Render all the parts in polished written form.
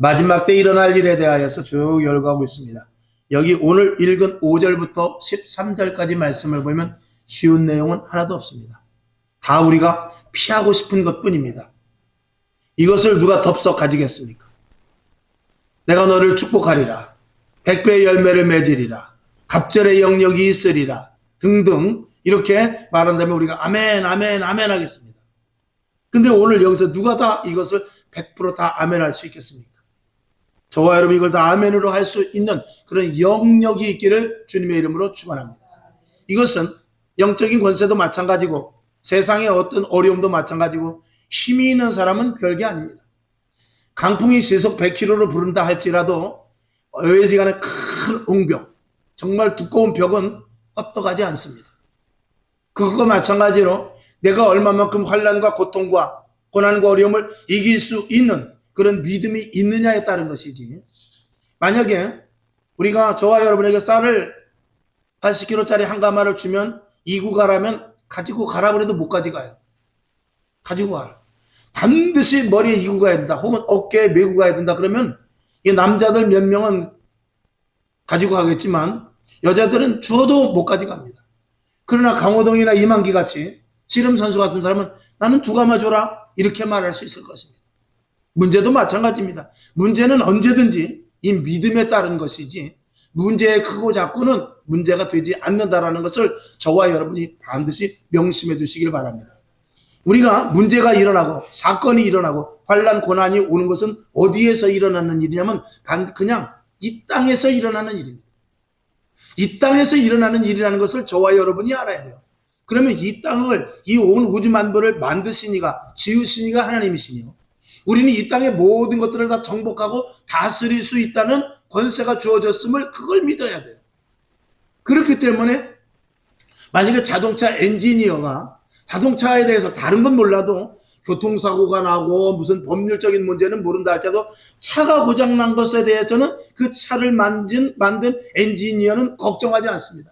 마지막 때 일어날 일에 대하여서 쭉 열거하고 있습니다. 여기 오늘 읽은 5절부터 13절까지 말씀을 보면 쉬운 내용은 하나도 없습니다. 다 우리가 피하고 싶은 것뿐입니다. 이것을 누가 덥석 가지겠습니까? 내가 너를 축복하리라. 백배의 열매를 맺으리라. 갑절의 영역이 있으리라. 등등 이렇게 말한다면 우리가 아멘 아멘 아멘 하겠습니다. 근데 오늘 여기서 누가 다 이것을 100% 아멘 할 수 있겠습니까? 저와 여러분 이걸 다 아멘으로 할 수 있는 그런 영역이 있기를 주님의 이름으로 축원합니다. 이것은 영적인 권세도 마찬가지고 세상의 어떤 어려움도 마찬가지고 힘이 있는 사람은 별게 아닙니다. 강풍이 시속 100km로 부른다 할지라도 어여지간에 큰 옹벽, 정말 두꺼운 벽은 헛떡하지 않습니다. 그것과 마찬가지로 내가 얼마만큼 환난과 고통과 고난과 어려움을 이길 수 있는 그런 믿음이 있느냐에 따른 것이지. 만약에 우리가 저와 여러분에게 쌀을 80kg짜리 한 가마를 주면 이구 가라면 가지고 가라 그래도 못 가져가요. 가지고 가라. 반드시 머리에 이고 가야 된다. 혹은 어깨에 메고 가야 된다. 그러면 이 남자들 몇 명은 가지고 가겠지만 여자들은 주어도 못 가져갑니다. 그러나 강호동이나 이만기 같이 씨름 선수 같은 사람은 나는 두 가마 줘라 이렇게 말할 수 있을 것입니다. 문제도 마찬가지입니다. 문제는 언제든지 이 믿음에 따른 것이지 문제의 크고 작고는 문제가 되지 않는다라는 것을 저와 여러분이 반드시 명심해 두시길 바랍니다. 우리가 문제가 일어나고 사건이 일어나고 환난 고난이 오는 것은 어디에서 일어나는 일이냐면 그냥 이 땅에서 일어나는 일입니다. 이 땅에서 일어나는 일이라는 것을 저와 여러분이 알아야 돼요. 그러면 이 땅을 이 온 우주 만물을 만드신 이가 지으신 이가 하나님이시며 우리는 이 땅의 모든 것들을 다 정복하고 다스릴 수 있다는 권세가 주어졌음을 그걸 믿어야 돼요. 그렇기 때문에 만약에 자동차 엔지니어가 자동차에 대해서 다른 건 몰라도 교통사고가 나고 무슨 법률적인 문제는 모른다 할지라도 차가 고장난 것에 대해서는 그 차를 만든 엔지니어는 걱정하지 않습니다.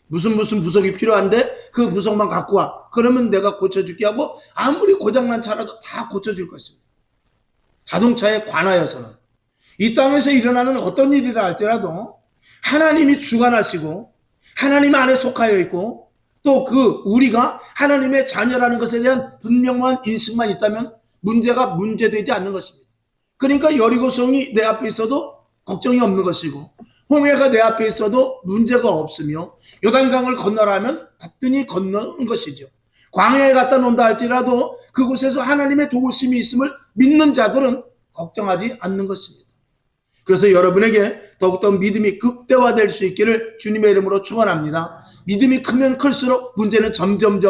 무슨 부속이 필요한데 그 부속만 갖고 와. 그러면 내가 고쳐줄게 하고 아무리 고장난 차라도 다 고쳐줄 것입니다. 자동차에 관하여서는 이 땅에서 일어나는 어떤 일이라 할지라도 하나님이 주관하시고 하나님 안에 속하여 있고 또 그 우리가 하나님의 자녀라는 것에 대한 분명한 인식만 있다면 문제가 문제되지 않는 것입니다. 그러니까 여리고성이 내 앞에 있어도 걱정이 없는 것이고 홍해가 내 앞에 있어도 문제가 없으며 요단강을 건너라면 거뜬히 건너는 것이죠. 광야에 갖다 놓는다 할지라도 그곳에서 하나님의 도우심이 있음을 믿는 자들은 걱정하지 않는 것입니다. 그래서 여러분에게 더욱더 믿음이 극대화될 수 있기를 주님의 이름으로 축원합니다. 믿음이 크면 클수록 문제는 점점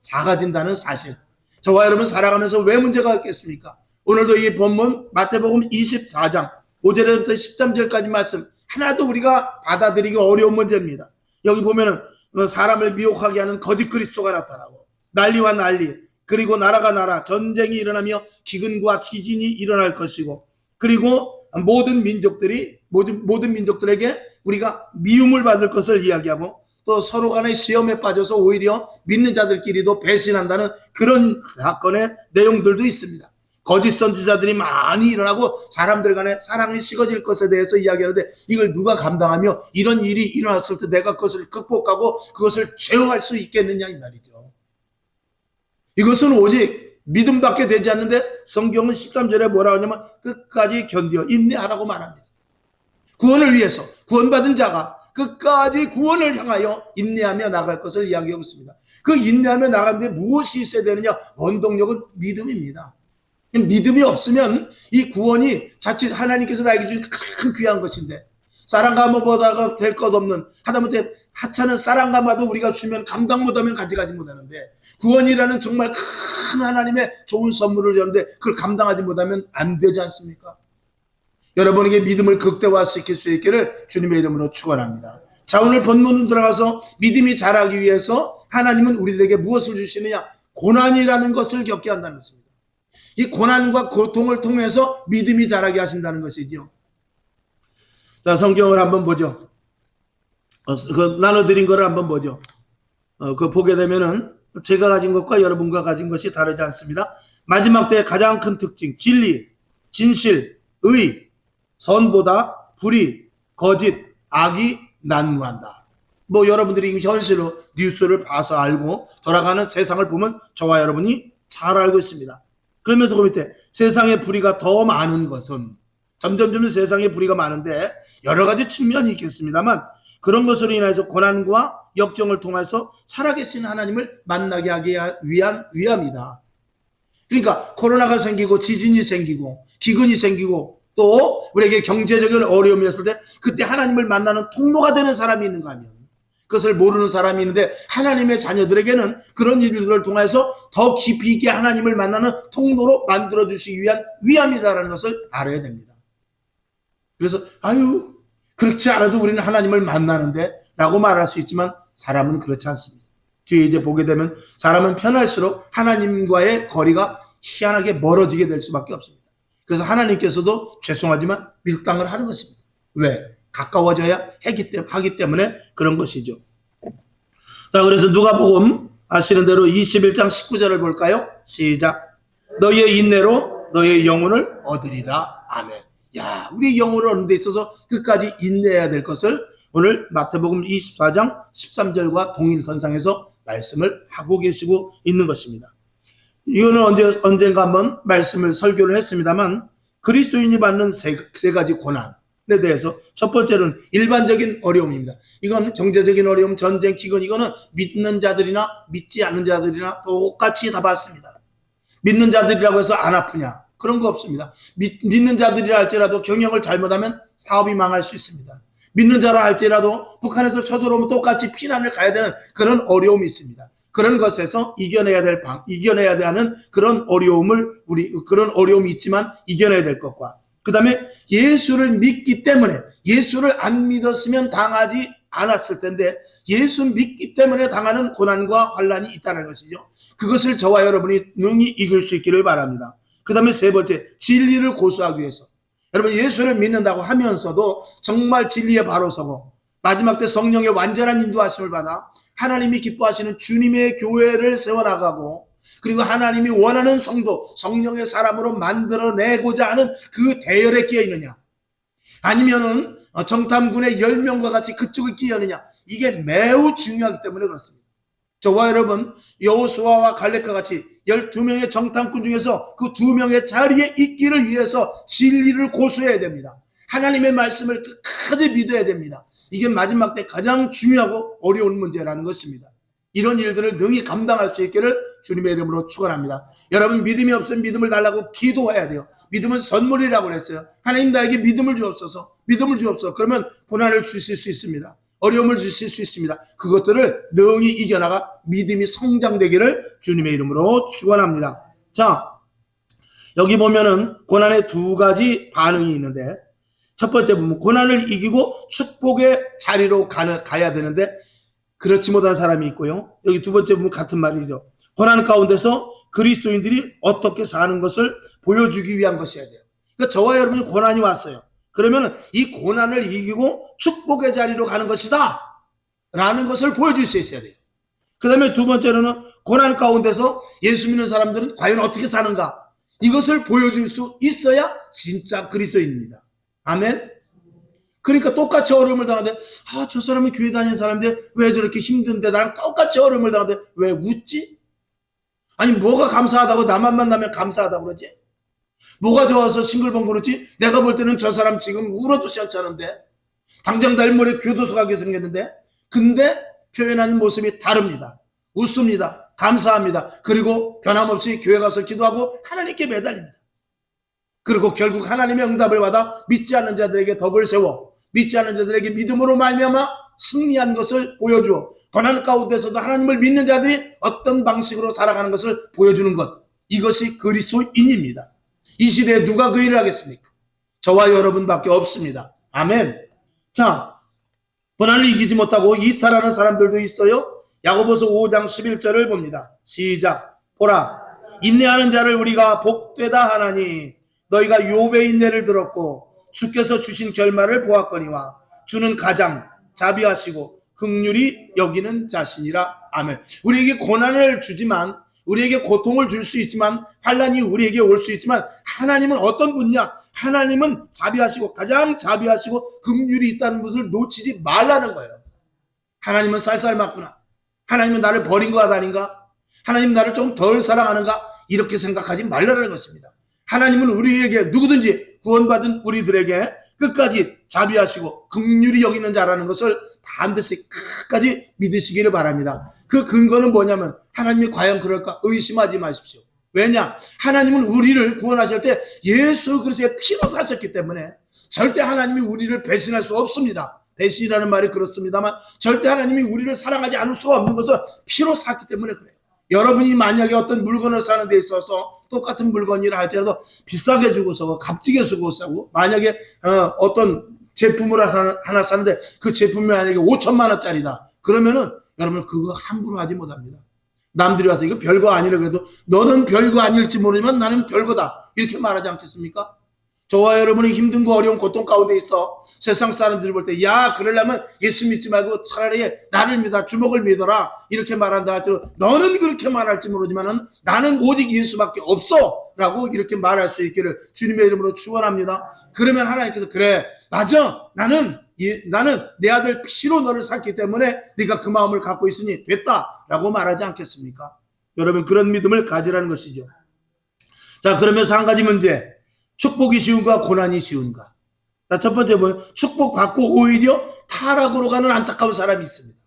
작아진다는 사실. 저와 여러분 살아가면서 왜 문제가 있겠습니까? 오늘도 이 본문 마태복음 24장 5절부터 13절까지 말씀 하나도 우리가 받아들이기 어려운 문제입니다. 여기 보면은 사람을 미혹하게 하는 거짓 그리스도가 나타나고 난리와 난리 그리고 나라가 나라 전쟁이 일어나며 기근과 지진이 일어날 것이고 그리고 모든 민족들에게 우리가 미움을 받을 것을 이야기하고 또 서로 간의 시험에 빠져서 오히려 믿는 자들끼리도 배신한다는 그런 사건의 내용들도 있습니다. 거짓 선지자들이 많이 일어나고 사람들 간에 사랑이 식어질 것에 대해서 이야기하는데 이걸 누가 감당하며 이런 일이 일어났을 때 내가 그것을 극복하고 그것을 제어할 수 있겠느냐 이 말이죠. 이것은 오직 믿음밖에 되지 않는데 성경은 13절에 뭐라고 하냐면 끝까지 견디어 인내하라고 말합니다. 구원을 위해서 구원받은 자가 끝까지 구원을 향하여 인내하며 나갈 것을 이야기하고 있습니다. 그 인내하며 나가는데 무엇이 있어야 되느냐? 원동력은 믿음입니다. 믿음이 없으면 이 구원이 자칫 하나님께서 나에게 준 가장 귀한 것인데 쌀한가마보다가 될 것 없는 하다못해 하찮은 쌀한가마도 우리가 주면 감당 못하면 가져가지 못하는데 구원이라는 정말 큰 하나님의 좋은 선물을 줬는데 그걸 감당하지 못하면 안 되지 않습니까? 여러분에게 믿음을 극대화시킬 수 있기를 주님의 이름으로 축원합니다. 자, 오늘 본문으로 들어가서 믿음이 자라기 위해서 하나님은 우리들에게 무엇을 주시느냐? 고난이라는 것을 겪게 한다는 것입니다. 이 고난과 고통을 통해서 믿음이 자라게 하신다는 것이죠. 자, 성경을 한번 보죠. 나눠드린 거를 한번 보죠. 그 보게 되면은 제가 가진 것과 여러분과 가진 것이 다르지 않습니다. 마지막 때의 가장 큰 특징, 진리, 진실, 의, 선보다 불의, 거짓, 악이 난무한다. 뭐 여러분들이 현실로 뉴스를 봐서 알고 돌아가는 세상을 보면 저와 여러분이 잘 알고 있습니다. 그러면서 그 밑에 세상의 불의가 더 많은 것은 점점 세상의 불의가 많은데 여러 가지 측면이 있겠습니다만 그런 것으로 인해서 고난과 역경을 통해서 살아계신 하나님을 만나게 하기 위한 위함이다. 그러니까 코로나가 생기고 지진이 생기고 기근이 생기고 또 우리에게 경제적인 어려움이 있을 때 그때 하나님을 만나는 통로가 되는 사람이 있는가 하면 그것을 모르는 사람이 있는데 하나님의 자녀들에게는 그런 일들을 통해서 더 깊이 있게 하나님을 만나는 통로로 만들어주시기 위한 위함이다라는 것을 알아야 됩니다. 그래서 그렇지 않아도 우리는 하나님을 만나는데 라고 말할 수 있지만 사람은 그렇지 않습니다. 뒤에 이제 보게 되면 사람은 편할수록 하나님과의 거리가 희한하게 멀어지게 될 수밖에 없습니다. 그래서 하나님께서도 죄송하지만 밀당을 하는 것입니다. 왜? 가까워져야 하기 때문에 그런 것이죠. 자, 그래서 누가복음 아시는 대로 21장 19절을 볼까요? 시작. 너희의 인내로 너희의 영혼을 얻으리라. 아멘. 야, 우리 영혼을 얻는 데 있어서 끝까지 인내해야 될 것을 오늘 마태복음 24장 13절과 동일선상에서 말씀을 하고 계시고 있는 것입니다. 이거는 언젠가 한번 말씀을 설교를 했습니다만 그리스도인이 받는 세 가지 고난에 대해서 첫 번째는 일반적인 어려움입니다. 이건 경제적인 어려움, 전쟁, 기근, 이거는 믿는 자들이나 믿지 않는 자들이나 똑같이 다 받습니다. 믿는 자들이라고 해서 안 아프냐? 그런 거 없습니다. 믿는 자들이라 할지라도 경영을 잘못하면 사업이 망할 수 있습니다. 믿는 자라 할지라도 북한에서 쳐들어오면 똑같이 피난을 가야 되는 그런 어려움이 있습니다. 그런 것에서 이겨내야 하는 그런 어려움이 있지만 이겨내야 될 것과 그 다음에 예수를 믿기 때문에 예수를 안 믿었으면 당하지 않았을 텐데 예수 믿기 때문에 당하는 고난과 환난이 있다는 것이죠. 그것을 저와 여러분이 능히 이길 수 있기를 바랍니다. 그 다음에 세 번째, 진리를 고수하기 위해서 여러분 예수를 믿는다고 하면서도 정말 진리에 바로 서고 마지막 때 성령의 완전한 인도하심을 받아 하나님이 기뻐하시는 주님의 교회를 세워나가고 그리고 하나님이 원하는 성도, 성령의 사람으로 만들어내고자 하는 그 대열에 끼어 있느냐 아니면은 정탐군의 10명과 같이 그쪽에 끼어 있느냐 이게 매우 중요하기 때문에 그렇습니다. 저와 여러분 여호수아와 갈렙과 같이 12명의 정탐꾼 중에서 그 2명의 자리에 있기를 위해서 진리를 고수해야 됩니다. 하나님의 말씀을 끝까지 믿어야 됩니다. 이게 마지막 때 가장 중요하고 어려운 문제라는 것입니다. 이런 일들을 능히 감당할 수 있기를 주님의 이름으로 축원합니다. 여러분 믿음이 없으면 믿음을 달라고 기도해야 돼요. 믿음은 선물이라고 그랬어요. 하나님 나에게 믿음을 주옵소서. 그러면 고난을 주실 수 있습니다. 어려움을 주실 수 있습니다. 그것들을 능히 이겨나가 믿음이 성장되기를 주님의 이름으로 축원합니다. 자, 여기 보면은 고난의 두 가지 반응이 있는데 첫 번째 보면 고난을 이기고 축복의 자리로 가야 되는데 그렇지 못한 사람이 있고요. 여기 두 번째 보면 같은 말이죠. 고난 가운데서 그리스도인들이 어떻게 사는 것을 보여주기 위한 것이어야 돼요. 그러니까 저와 여러분이 고난이 왔어요. 그러면 이 고난을 이기고 축복의 자리로 가는 것이다 라는 것을 보여줄 수 있어야 돼요. 그 다음에 두 번째로는 고난 가운데서 예수 믿는 사람들은 과연 어떻게 사는가 이것을 보여줄 수 있어야 진짜 그리스도인입니다. 아멘. 그러니까 똑같이 어려움을 당하는데 저 사람은 교회 다니는 사람인데 왜 저렇게 힘든데 나랑 똑같이 어려움을 당하는데 왜 웃지? 아니 뭐가 감사하다고 나만 만나면 감사하다고 그러지? 뭐가 좋아서 싱글벙글 그러지? 내가 볼 때는 저 사람 지금 울어도 시원찮은데 당장 내일 모레 교도소 가게 생겼는데 근데 표현하는 모습이 다릅니다. 웃습니다. 감사합니다. 그리고 변함없이 교회 가서 기도하고 하나님께 매달립니다. 그리고 결국 하나님의 응답을 받아 믿지 않는 자들에게 덕을 세워 믿지 않는 자들에게 믿음으로 말미암아 승리한 것을 보여주어 고난 가운데서도 하나님을 믿는 자들이 어떤 방식으로 살아가는 것을 보여주는 것 이것이 그리스도인입니다. 이 시대에 누가 그 일을 하겠습니까? 저와 여러분밖에 없습니다. 아멘. 자, 고난을 이기지 못하고 이탈하는 사람들도 있어요. 야고보서 5장 11절을 봅니다. 시작. 보라, 인내하는 자를 우리가 복되다 하나니 너희가 욥의 인내를 들었고 주께서 주신 결말을 보았거니와 주는 가장 자비하시고 긍휼히 여기는 자신이라. 아멘. 우리에게 고난을 주지만 우리에게 고통을 줄 수 있지만 환난이 우리에게 올 수 있지만 하나님은 어떤 분이냐? 하나님은 자비하시고 가장 자비하시고 긍휼이 있다는 것을 놓치지 말라는 거예요. 하나님은 쌀쌀맞구나. 하나님은 나를 버린 것 아닌가? 하나님 나를 좀 덜 사랑하는가? 이렇게 생각하지 말라는 것입니다. 하나님은 우리에게 누구든지 구원받은 우리들에게 끝까지 자비하시고 긍휼히 여기는 자라는 것을 반드시 끝까지 믿으시기를 바랍니다. 그 근거는 뭐냐면 하나님이 과연 그럴까 의심하지 마십시오. 왜냐? 하나님은 우리를 구원하실 때 예수 그리스도의 피로 사셨기 때문에 절대 하나님이 우리를 배신할 수 없습니다. 배신이라는 말이 그렇습니다만 절대 하나님이 우리를 사랑하지 않을 수가 없는 것은 피로 샀기 때문에 그래요. 여러분이 만약에 어떤 물건을 사는 데 있어서 똑같은 물건이라 할지라도 비싸게 주고서 값지게 주고 사고 만약에 어떤 제품을 하나 사는데 그 제품이 만약에 5천만 원짜리다. 그러면은 여러분 그거 함부로 하지 못합니다. 남들이 와서 이거 별거 아니라 그래도 너는 별거 아닐지 모르지만 나는 별거다. 이렇게 말하지 않겠습니까? 저와 여러분이 힘든 거 어려운 고통 가운데 있어 세상 사람들이 볼 때 야 그러려면 예수 믿지 말고 차라리 나를 믿어 주먹을 믿어라 이렇게 말한다 할지라도 너는 그렇게 말할지 모르지만 나는 오직 예수밖에 없어 라고 이렇게 말할 수 있기를 주님의 이름으로 축원합니다. 그러면 하나님께서 그래 맞아 나는 내 아들 피로 너를 샀기 때문에 네가 그 마음을 갖고 있으니 됐다 라고 말하지 않겠습니까? 여러분 그런 믿음을 가지라는 것이죠. 자 그러면서 한 가지 문제 축복이 쉬운가 고난이 쉬운가? 자, 첫 번째 뭐예요? 축복받고 오히려 타락으로 가는 안타까운 사람이 있습니다.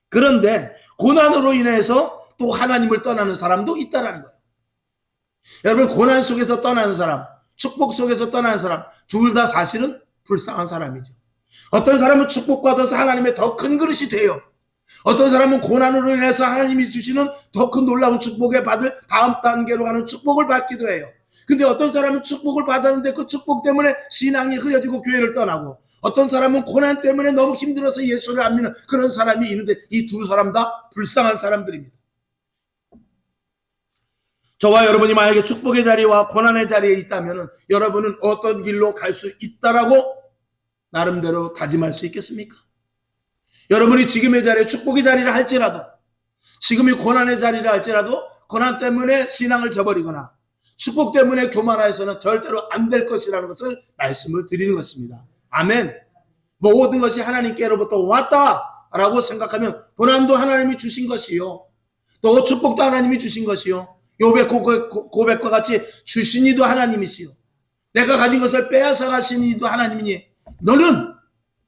그런데 고난으로 인해서 또 하나님을 떠나는 사람도 있다라는 거예요. 여러분 고난 속에서 떠나는 사람, 축복 속에서 떠나는 사람 둘 다 사실은 불쌍한 사람이죠. 어떤 사람은 축복받아서 하나님의 더 큰 그릇이 돼요. 어떤 사람은 고난으로 인해서 하나님이 주시는 더 큰 놀라운 축복에 받을 다음 단계로 가는 축복을 받기도 해요. 근데 어떤 사람은 축복을 받았는데 그 축복 때문에 신앙이 흐려지고 교회를 떠나고 어떤 사람은 고난 때문에 너무 힘들어서 예수를 안 믿는 그런 사람이 있는데 이 두 사람 다 불쌍한 사람들입니다. 저와 여러분이 만약에 축복의 자리와 고난의 자리에 있다면 여러분은 어떤 길로 갈 수 있다라고 나름대로 다짐할 수 있겠습니까? 여러분이 지금의 자리에 축복의 자리를 할지라도 지금이 고난의 자리를 할지라도 고난 때문에 신앙을 저버리거나 축복 때문에 교만하여서는 절대로 안 될 것이라는 것을 말씀을 드리는 것입니다. 아멘. 모든 것이 하나님께로부터 왔다라고 생각하면 고난도 하나님이 주신 것이요. 또 축복도 하나님이 주신 것이요. 욥의 고백과 같이 주신 이도 하나님이시요. 내가 가진 것을 빼앗아 가신 이도 하나님이니 너는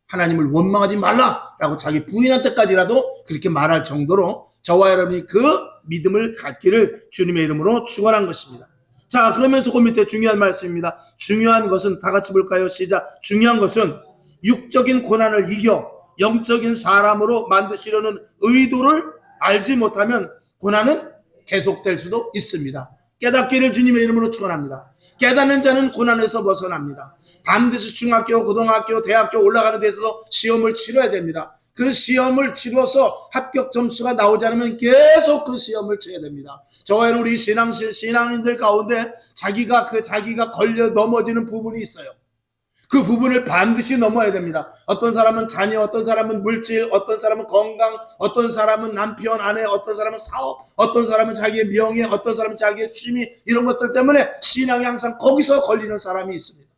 하나님을 원망하지 말라라고 자기 부인한테까지라도 그렇게 말할 정도로 저와 여러분이 그 믿음을 갖기를 주님의 이름으로 축원한 것입니다. 자 그러면서 그 밑에 중요한 말씀입니다. 중요한 것은 다 같이 볼까요? 시작. 중요한 것은 육적인 고난을 이겨 영적인 사람으로 만드시려는 의도를 알지 못하면 고난은 계속될 수도 있습니다. 깨닫기를 주님의 이름으로 축원합니다. 깨닫는 자는 고난에서 벗어납니다. 반드시 중학교, 고등학교, 대학교 올라가는 데 있어서 시험을 치러야 됩니다. 그 시험을 치러서 합격 점수가 나오지 않으면 계속 그 시험을 쳐야 됩니다. 저와 우리 신앙인들 가운데 자기가 걸려 넘어지는 부분이 있어요. 그 부분을 반드시 넘어야 됩니다. 어떤 사람은 자녀, 어떤 사람은 물질, 어떤 사람은 건강, 어떤 사람은 남편, 아내, 어떤 사람은 사업, 어떤 사람은 자기의 명예, 어떤 사람은 자기의 취미 이런 것들 때문에 신앙이 항상 거기서 걸리는 사람이 있습니다.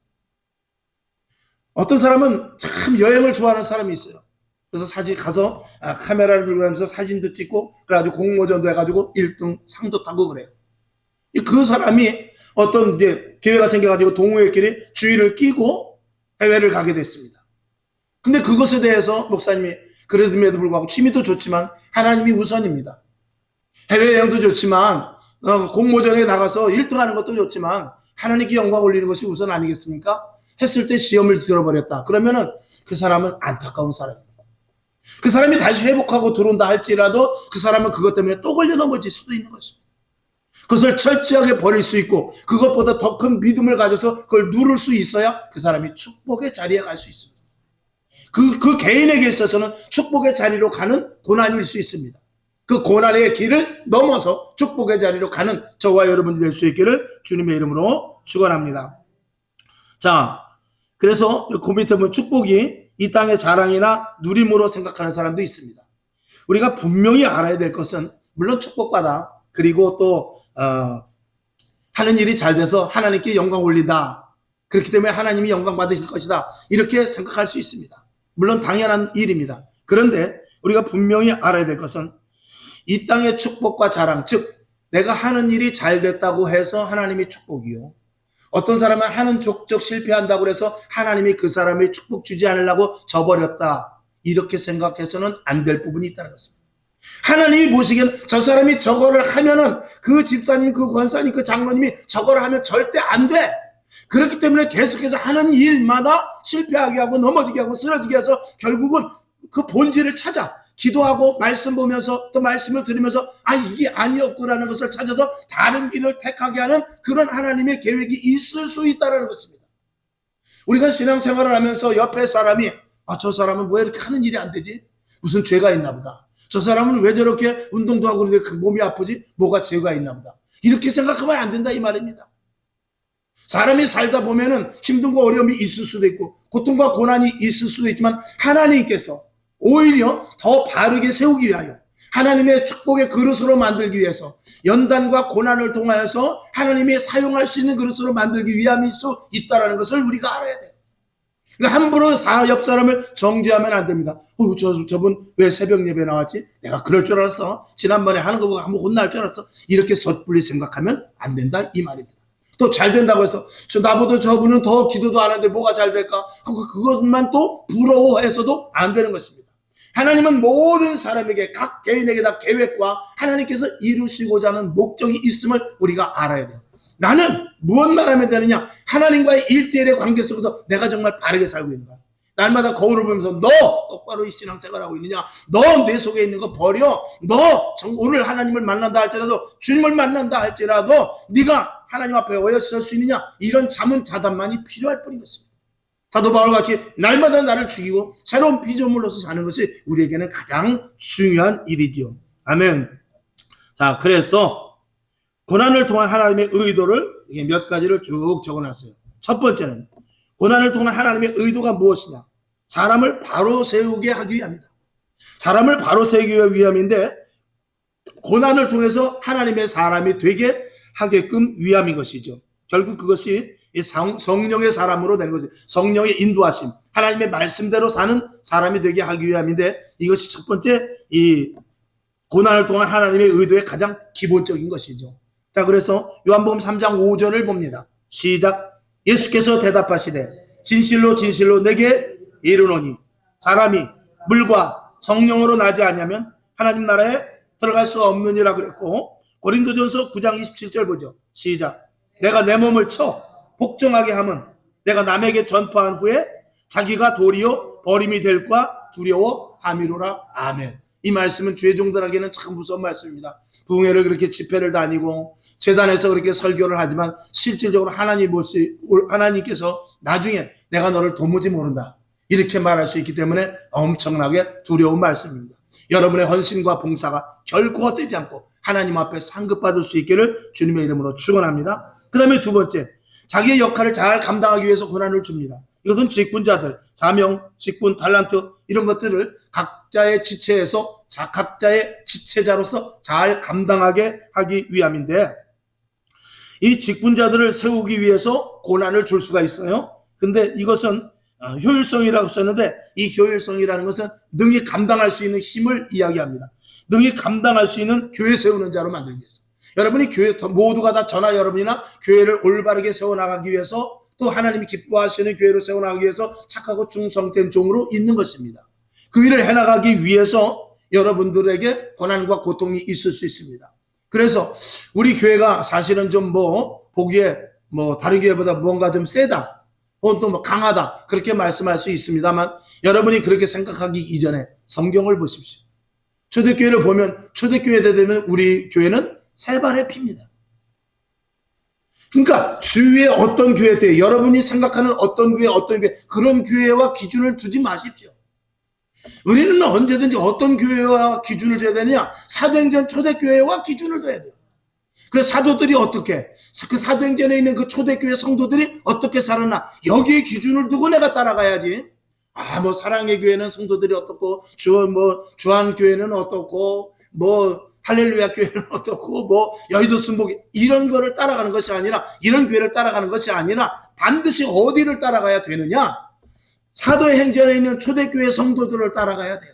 어떤 사람은 참 여행을 좋아하는 사람이 있어요. 그래서 사진 가서 카메라를 들고 다니면서 사진도 찍고 그래가지고 공모전도 해가지고 1등 상도 타고 그래요. 그 사람이 어떤 이제 기회가 생겨가지고 동호회끼리 주의를 끼고 해외를 가게 됐습니다. 근데 그것에 대해서 목사님이 그래도 불구하고 취미도 좋지만 하나님이 우선입니다. 해외여행도 좋지만 공모전에 나가서 1등 하는 것도 좋지만 하나님께 영광 올리는 것이 우선 아니겠습니까? 했을 때 시험을 들어버렸다. 그러면은 그 사람은 안타까운 사람입니다. 그 사람이 다시 회복하고 들어온다 할지라도 그 사람은 그것 때문에 또 걸려 넘어질 수도 있는 것입니다. 그것을 철저하게 버릴 수 있고 그것보다 더 큰 믿음을 가져서 그걸 누를 수 있어야 그 사람이 축복의 자리에 갈 수 있습니다. 그 개인에게 있어서는 축복의 자리로 가는 고난일 수 있습니다. 그 고난의 길을 넘어서 축복의 자리로 가는 저와 여러분이 될 수 있기를 주님의 이름으로 축원합니다. 자, 그래서 그 밑에 보면 축복이 이 땅의 자랑이나 누림으로 생각하는 사람도 있습니다. 우리가 분명히 알아야 될 것은 물론 축복받아 그리고 또 하는 일이 잘 돼서 하나님께 영광 올린다. 그렇기 때문에 하나님이 영광 받으실 것이다. 이렇게 생각할 수 있습니다. 물론 당연한 일입니다. 그런데 우리가 분명히 알아야 될 것은 이 땅의 축복과 자랑, 즉 내가 하는 일이 잘 됐다고 해서 하나님이 축복이요. 어떤 사람은 하는 족적 실패한다고 해서 하나님이 그 사람을 축복 주지 않으려고 저버렸다. 이렇게 생각해서는 안 될 부분이 있다는 것입니다. 하나님이 보시기에는 저 사람이 저거를 하면은 그 집사님, 그 권사님, 그 장로님이 저거를 하면 절대 안 돼. 그렇기 때문에 계속해서 하는 일마다 실패하게 하고 넘어지게 하고 쓰러지게 해서 결국은 그 본질을 찾아 기도하고 말씀 보면서 또 말씀을 들으면서 이게 아니었구라는 것을 찾아서 다른 길을 택하게 하는 그런 하나님의 계획이 있을 수 있다는 것입니다. 우리가 신앙생활을 하면서 옆에 사람이 저 사람은 왜 이렇게 하는 일이 안 되지? 무슨 죄가 있나 보다. 저 사람은 왜 저렇게 운동도 하고 그러는데 몸이 아프지? 뭐가 죄가 있나 보다. 이렇게 생각하면 안 된다 이 말입니다. 사람이 살다 보면은 힘든과 어려움이 있을 수도 있고 고통과 고난이 있을 수도 있지만 하나님께서 오히려 더 바르게 세우기 위하여 하나님의 축복의 그릇으로 만들기 위해서 연단과 고난을 통하여서 하나님이 사용할 수 있는 그릇으로 만들기 위함일 수 있다는 것을 우리가 알아야 돼요. 그러니까 함부로 옆 사람을 정죄하면 안 됩니다. 저분 왜 새벽 예배 나왔지? 내가 그럴 줄 알았어. 지난번에 하는 거 보고 한번 혼날 줄 알았어. 이렇게 섣불리 생각하면 안 된다 이 말입니다. 또 잘 된다고 해서 나보다 저분은 더 기도도 안 하는데 뭐가 잘 될까 하고 그것만 또 부러워해서도 안 되는 것입니다. 하나님은 모든 사람에게 각 개인에게 다 계획과 하나님께서 이루시고자 하는 목적이 있음을 우리가 알아야 돼요. 나는 무엇만 하면 되느냐? 하나님과의 1대1의 관계 속에서 내가 정말 바르게 살고 있는가? 날마다 거울을 보면서 너 똑바로 이 신앙생활하고 있느냐? 너 내 속에 있는 거 버려. 너 오늘 하나님을 만난다 할지라도 주님을 만난다 할지라도 네가 하나님 앞에 어여 설 수 있느냐? 이런 자문자답만이 필요할 뿐인 것입니다. 사도 바울같이 날마다 나를 죽이고 새로운 피조물로서 사는 것이 우리에게는 가장 중요한 일이지요. 아멘. 자, 그래서 고난을 통한 하나님의 의도를 몇 가지를 쭉 적어놨어요. 첫 번째는 고난을 통한 하나님의 의도가 무엇이냐? 사람을 바로 세우게 하기 위함이다. 사람을 바로 세우기 위함인데 고난을 통해서 하나님의 사람이 되게 하게끔 위함인 것이죠. 결국 그것이 성령의 사람으로 되는 것이 성령의 인도하심, 하나님의 말씀대로 사는 사람이 되게 하기 위함인데 이것이 첫 번째 이 고난을 통한 하나님의 의도의 가장 기본적인 것이죠. 자, 그래서 요한복음 3장 5절을 봅니다. 시작. 예수께서 대답하시되 진실로 진실로 내게 이르노니 사람이 물과 성령으로 나지 않으면 하나님 나라에 들어갈 수 없느니라 그랬고, 고린도전서 9장 27절 보죠. 시작. 내가 내 몸을 쳐 복종하게 하면 내가 남에게 전파한 후에 자기가 도리어 버림이 될까 두려워함이로라. 아멘. 이 말씀은 죄종들에게는 참 무서운 말씀입니다. 부흥회를 그렇게 집회를 다니고 재단에서 그렇게 설교를 하지만 실질적으로 하나님께서 나중에 내가 너를 도무지 모른다 이렇게 말할 수 있기 때문에 엄청나게 두려운 말씀입니다. 여러분의 헌신과 봉사가 결코 헛되지 않고 하나님 앞에 상급받을 수 있기를 주님의 이름으로 축원합니다. 그 다음에 두 번째, 자기의 역할을 잘 감당하기 위해서 고난을 줍니다. 이것은 직분자들, 사명, 직분, 달란트 이런 것들을 각자의 지체에서 각자의 지체자로서 잘 감당하게 하기 위함인데, 이 직분자들을 세우기 위해서 고난을 줄 수가 있어요. 근데 이것은 효율성이라고 썼는데 이 효율성이라는 것은 능히 감당할 수 있는 힘을 이야기합니다. 능히 감당할 수 있는 교회 세우는 자로 만들기 위해서. 여러분이 교회 모두가 다 저나 여러분이나 교회를 올바르게 세워나가기 위해서 또 하나님이 기뻐하시는 교회로 세워나가기 위해서 착하고 충성된 종으로 있는 것입니다. 그 일을 해나가기 위해서 여러분들에게 고난과 고통이 있을 수 있습니다. 그래서 우리 교회가 사실은 좀 보기에 다른 교회보다 뭔가 좀 세다 혹은 또 강하다 그렇게 말씀할 수 있습니다만, 여러분이 그렇게 생각하기 이전에 성경을 보십시오. 초대교회를 보면 초대교회 되면 우리 교회는 세 발의 피입니다. 그러니까 주위에 어떤 교회 때 여러분이 생각하는 어떤 교회 그런 교회와 기준을 두지 마십시오. 우리는 언제든지 어떤 교회와 기준을 둬야 되느냐? 사도행전 초대교회와 기준을 둬야 돼요. 그래서 사도들이 어떻게, 그 사도행전에 있는 그 초대교회 성도들이 어떻게 살았나, 여기에 기준을 두고 내가 따라가야지. 사랑의 교회는 성도들이 어떻고, 주한교회는 어떻고, 할렐루야 교회는 어떻고 뭐 여의도 순복 이런 거를 따라가는 것이 아니라 이런 교회를 따라가는 것이 아니라 반드시 어디를 따라가야 되느냐? 사도의 행전에 있는 초대교회 성도들을 따라가야 돼요.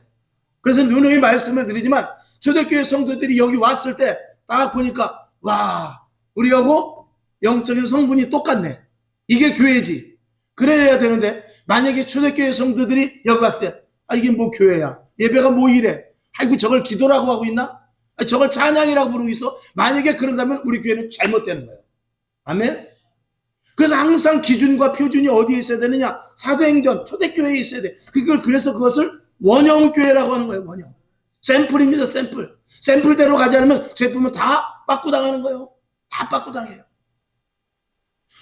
그래서 누누이 말씀을 드리지만 초대교회 성도들이 여기 왔을 때 딱 보니까 와 우리하고 영적인 성분이 똑같네. 이게 교회지. 그래야 되는데 만약에 초대교회 성도들이 여기 왔을 때 이게 뭐 교회야. 예배가 뭐 이래. 아이고 저걸 기도라고 하고 있나? 저걸 찬양이라고 부르고 있어. 만약에 그런다면 우리 교회는 잘못되는 거예요. 아멘. 그래서 항상 기준과 표준이 어디에 있어야 되느냐? 사도행전 초대교회에 있어야 돼. 그래서 그것을 원형교회라고 하는 거예요. 원형. 샘플입니다. 샘플. 샘플대로 가지 않으면 제품은 다 빠꾸당하는 거예요. 다 빠꾸당해요.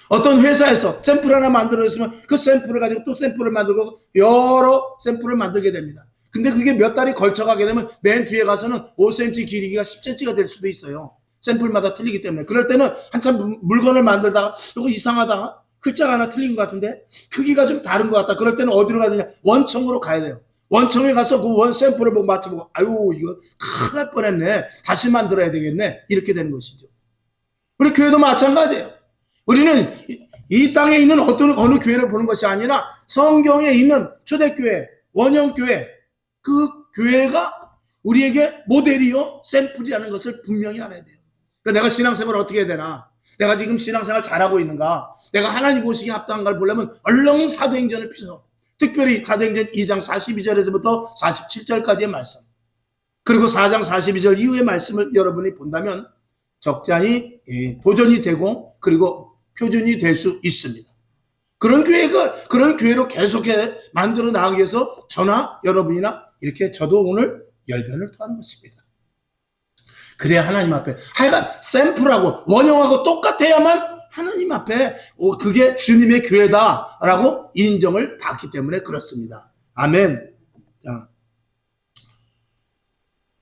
어떤 회사에서 샘플 하나 만들어졌으면 그 샘플을 가지고 또 샘플을 만들고 여러 샘플을 만들게 됩니다. 근데 그게 몇 달이 걸쳐가게 되면 맨 뒤에 가서는 5cm 길이가 10cm가 될 수도 있어요. 샘플마다 틀리기 때문에. 그럴 때는 한참 물건을 만들다가 이거 이상하다. 글자가 하나 틀린 것 같은데 크기가 좀 다른 것 같다. 그럴 때는 어디로 가야 되냐? 원청으로 가야 돼요. 원청에 가서 그 원 샘플을 보고 맞춰보고 아유 이거 큰일 날 뻔했네. 다시 만들어야 되겠네. 이렇게 되는 것이죠. 우리 교회도 마찬가지예요. 우리는 이 땅에 있는 어느 교회를 보는 것이 아니라 성경에 있는 초대교회, 원형교회 그 교회가 우리에게 모델이요 샘플이라는 것을 분명히 알아야 돼요. 그러니까 내가 신앙생활을 어떻게 해야 되나? 내가 지금 신앙생활 잘하고 있는가? 내가 하나님 보시기에 합당한가를 보려면 얼른 사도행전을 펴서 특별히 사도행전 2장 42절에서부터 47절까지의 말씀 그리고 4장 42절 이후의 말씀을 여러분이 본다면 적잖이 도전이 되고 그리고 표준이 될 수 있습니다. 그런 교회로 계속해 만들어 나가기 위해서 저나 여러분이나 이렇게 저도 오늘 열변을 토하는 것입니다. 그래야 하나님 앞에 하여간 샘플하고 원형하고 똑같아야만 하나님 앞에 그게 주님의 교회다라고 인정을 받기 때문에 그렇습니다. 아멘. 자,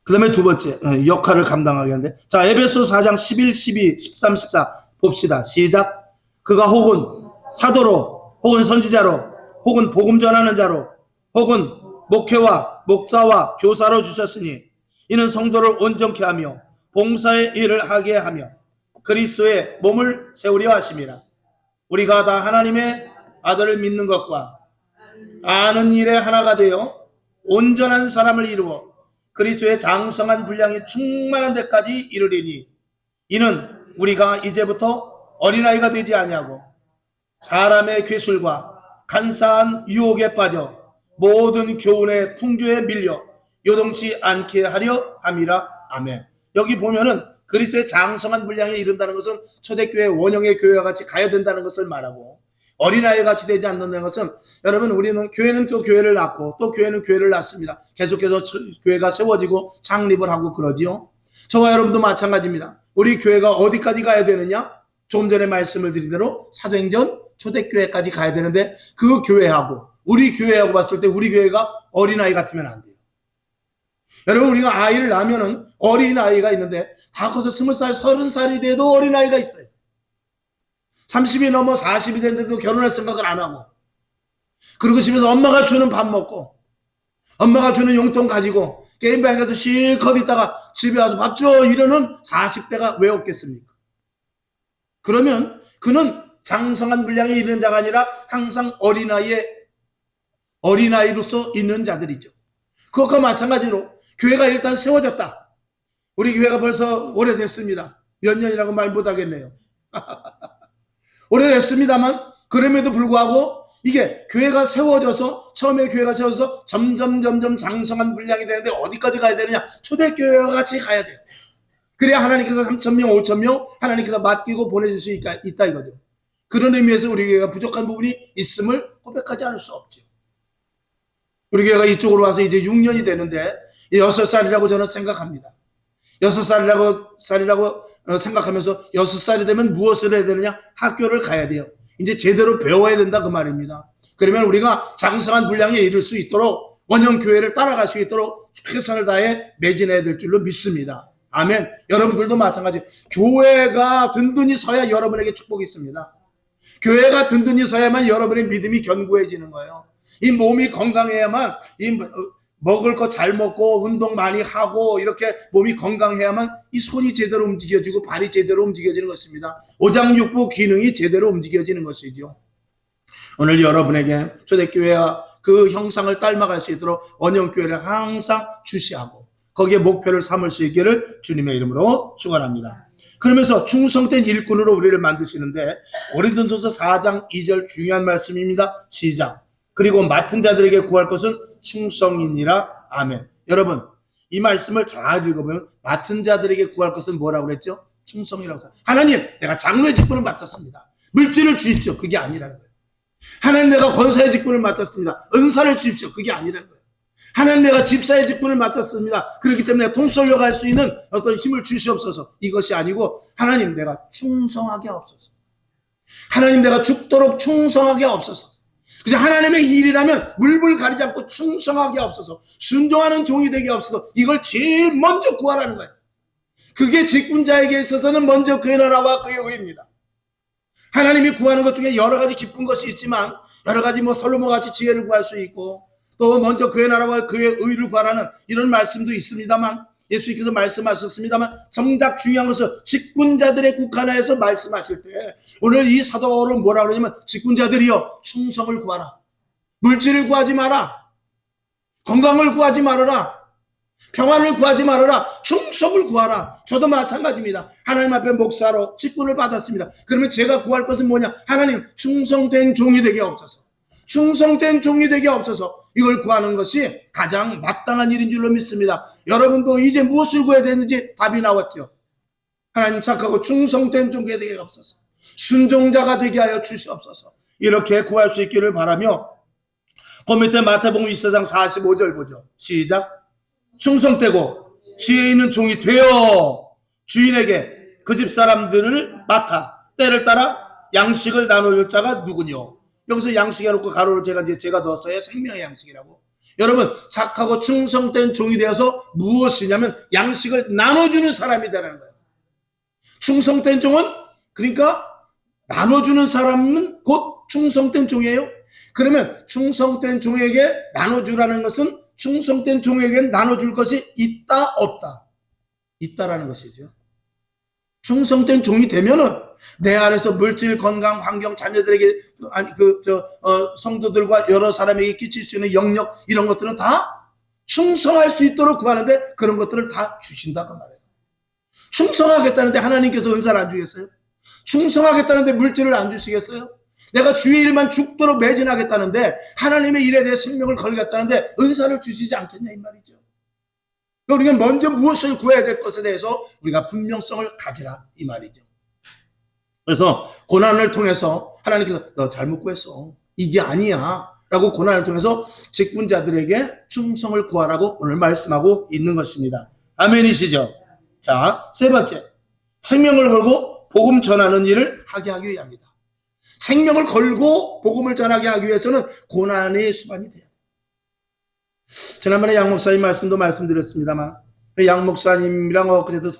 그 다음에 두 번째 역할을 감당하게 하는데 자 에베소 4장 11, 12, 13, 14 봅시다. 시작. 그가 혹은 사도로 혹은 선지자로 혹은 복음 전하는 자로 혹은 목회와 목사와 교사로 주셨으니 이는 성도를 온전케 하며 봉사의 일을 하게 하며 그리스도의 몸을 세우려 하심이라. 우리가 다 하나님의 아들을 믿는 것과 아는 일에 하나가 되어 온전한 사람을 이루어 그리스도의 장성한 분량이 충만한 데까지 이르리니 이는 우리가 이제부터 어린아이가 되지 아니하고 사람의 괴술과 간사한 유혹에 빠져 모든 교훈의 풍조에 밀려 요동치 않게 하려 함이라. 아멘. 여기 보면은 그리스도의 장성한 분량에 이른다는 것은 초대교회 원형의 교회와 같이 가야 된다는 것을 말하고 어린아이 같이 되지 않는다는 것은 여러분 우리는 교회는 또 교회를 낳고 또 교회는 교회를 낳습니다. 계속해서 교회가 세워지고 창립을 하고 그러지요. 저와 여러분도 마찬가지입니다. 우리 교회가 어디까지 가야 되느냐? 조금 전에 말씀을 드린 대로 사도행전 초대교회까지 가야 되는데 그 교회하고 우리 교회하고 봤을 때 우리 교회가 어린아이 같으면 안 돼요. 여러분 우리가 아이를 낳으면은 어린아이가 있는데 다 커서 20살, 30살이 돼도 어린아이가 있어요. 30이 넘어 40이 됐는데도 결혼할 생각을 안 하고 그리고 집에서 엄마가 주는 밥 먹고 엄마가 주는 용돈 가지고 게임방에 가서 실컷 있다가 집에 와서 밥 줘 이러는 40대가 왜 없겠습니까? 그러면 그는 장성한 분량에 이르는 자가 아니라 항상 어린아이로서 있는 자들이죠. 그것과 마찬가지로 교회가 일단 세워졌다. 우리 교회가 벌써 오래됐습니다. 몇 년이라고 말 못하겠네요. 오래됐습니다만 그럼에도 불구하고 이게 교회가 세워져서 처음에 교회가 세워져서 점점 장성한 분량이 되는데 어디까지 가야 되느냐? 초대교회와 같이 가야 돼요. 그래야 하나님께서 3,000명, 5,000명 하나님께서 맡기고 보내줄 수 있다 이거죠. 그런 의미에서 우리 교회가 부족한 부분이 있음을 고백하지 않을 수 없죠. 우리 교회가 이쪽으로 와서 이제 6년이 되는데 6살이라고 저는 생각합니다. 6살이라고 생각하면서 6살이 되면 무엇을 해야 되느냐? 학교를 가야 돼요. 이제 제대로 배워야 된다 그 말입니다. 그러면 우리가 장성한 분량에 이를 수 있도록 원형교회를 따라갈 수 있도록 최선을 다해 매진해야 될 줄로 믿습니다. 아멘. 여러분들도 마찬가지. 교회가 든든히 서야 여러분에게 축복이 있습니다. 교회가 든든히 서야만 여러분의 믿음이 견고해지는 거예요. 이 몸이 건강해야만 먹을 거 잘 먹고 운동 많이 하고 이렇게 몸이 건강해야만 이 손이 제대로 움직여지고 발이 제대로 움직여지는 것입니다. 오장육부 기능이 제대로 움직여지는 것이죠. 오늘 여러분에게 초대교회와 그 형상을 닮아갈 수 있도록 원형교회를 항상 주시하고 거기에 목표를 삼을 수 있기를 주님의 이름으로 축원합니다. 그러면서 충성된 일꾼으로 우리를 만드시는데 고린도전서 4장 2절 중요한 말씀입니다. 시작. 그리고 맡은 자들에게 구할 것은 충성이니라. 아멘. 여러분 이 말씀을 잘 읽어보면 맡은 자들에게 구할 것은 뭐라고 그랬죠? 충성이라고. 하나님 내가 장로의 직분을 맡았습니다. 물질을 주십시오. 그게 아니라는 거예요. 하나님 내가 권사의 직분을 맡았습니다. 은사를 주십시오. 그게 아니라는 거예요. 하나님 내가 집사의 직분을 맡았습니다. 그렇기 때문에 내가 돈 쏠려갈 수 있는 어떤 힘을 주시옵소서. 이것이 아니고 하나님 내가 충성하게 하옵소서. 하나님 내가 죽도록 충성하게 하옵소서. 그래서 하나님의 일이라면 물불 가리지 않고 충성하게 하옵소서. 순종하는 종이 되게 하옵소서. 이걸 제일 먼저 구하라는 거예요. 그게 직분자에게 있어서는 먼저 그의 나라와 그의 의입니다. 하나님이 구하는 것 중에 여러 가지 기쁜 것이 있지만 여러 가지 솔로몬 같이 지혜를 구할 수 있고 또 먼저 그의 나라와 그의 의를 구하라는 이런 말씀도 있습니다만 예수님께서 말씀하셨습니다만 정작 중요한 것은 직분자들의 국한하에서 말씀하실 때 오늘 이 사도 바울은 뭐라고 그러냐면 직분자들이여 충성을 구하라. 물질을 구하지 마라. 건강을 구하지 말아라. 평안을 구하지 말아라. 충성을 구하라. 저도 마찬가지입니다. 하나님 앞에 목사로 직분을 받았습니다. 그러면 제가 구할 것은 뭐냐? 하나님 충성된 종이 되게 없어서 충성된 종이 되게 없어서 이걸 구하는 것이 가장 마땅한 일인 줄로 믿습니다. 여러분도 이제 무엇을 구해야 되는지 답이 나왔죠. 하나님 착하고 충성된 종이 되게 없어서 순종자가 되게 하여 주시옵소서. 이렇게 구할 수 있기를 바라며 그 밑에 마태복음 24장 45절 보죠. 시작. 충성되고 지혜 있는 종이 되어 주인에게 그 집 사람들을 맡아 때를 따라 양식을 나눠줄 자가 누구뇨? 여기서 양식 해놓고 가로를 제가 넣었어요. 생명의 양식이라고. 여러분 착하고 충성된 종이 되어서 무엇이냐면 양식을 나눠주는 사람이 되라는 거예요. 충성된 종은 그러니까 나눠주는 사람은 곧 충성된 종이에요. 그러면 충성된 종에게 나눠주라는 것은 충성된 종에게 나눠줄 것이 있다 없다. 있다라는 것이죠. 충성된 종이 되면은 내 안에서 물질, 건강, 환경, 자녀들에게 성도들과 여러 사람에게 끼칠 수 있는 영역 이런 것들은 다 충성할 수 있도록 구하는데 그런 것들을 다 주신다고 말해요. 충성하겠다는데 하나님께서 은사를 안 주겠어요? 충성하겠다는데 물질을 안 주시겠어요? 내가 주의 일만 죽도록 매진하겠다는데 하나님의 일에 대해 생명을 걸겠다는데 은사를 주시지 않겠냐 이 말이죠. 우리가 먼저 무엇을 구해야 될 것에 대해서 우리가 분명성을 가지라 이 말이죠. 그래서 고난을 통해서 하나님께서 너 잘못 구했어. 이게 아니야. 라고 고난을 통해서 직분자들에게 충성을 구하라고 오늘 말씀하고 있는 것입니다. 아멘이시죠? 자, 세 번째. 생명을 걸고 복음 전하는 일을 하게 하기 위함이다. 생명을 걸고 복음을 전하게 하기 위해서는 고난의 수반이 돼요. 지난번에 양 목사님 말씀도 말씀드렸습니다만 양 목사님이랑 엊그제도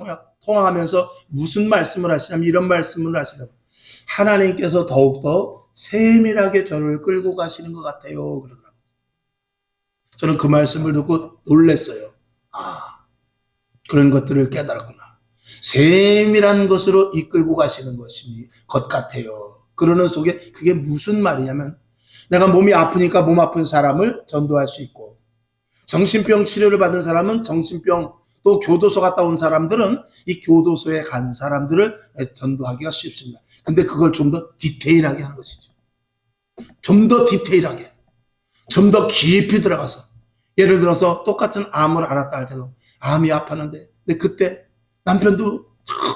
통화하면서 무슨 말씀을 하시냐면 이런 말씀을 하시더라고요. 하나님께서 더욱더 세밀하게 저를 끌고 가시는 것 같아요. 그러더라고요. 저는 그 말씀을 듣고 놀랐어요. 아, 그런 것들을 깨달았구나. 세밀한 것으로 이끌고 가시는 것 같아요. 그러는 속에 그게 무슨 말이냐면 내가 몸이 아프니까 몸 아픈 사람을 전도할 수 있고 정신병 치료를 받은 사람은 정신병 또 교도소 갔다 온 사람들은 이 교도소에 간 사람들을 전도하기가 쉽습니다. 근데 그걸 좀 더 디테일하게 하는 것이죠. 좀 더 디테일하게 좀 더 깊이 들어가서 예를 들어서 똑같은 암을 앓았다 할 때도 암이 아팠는데 근데 그때 남편도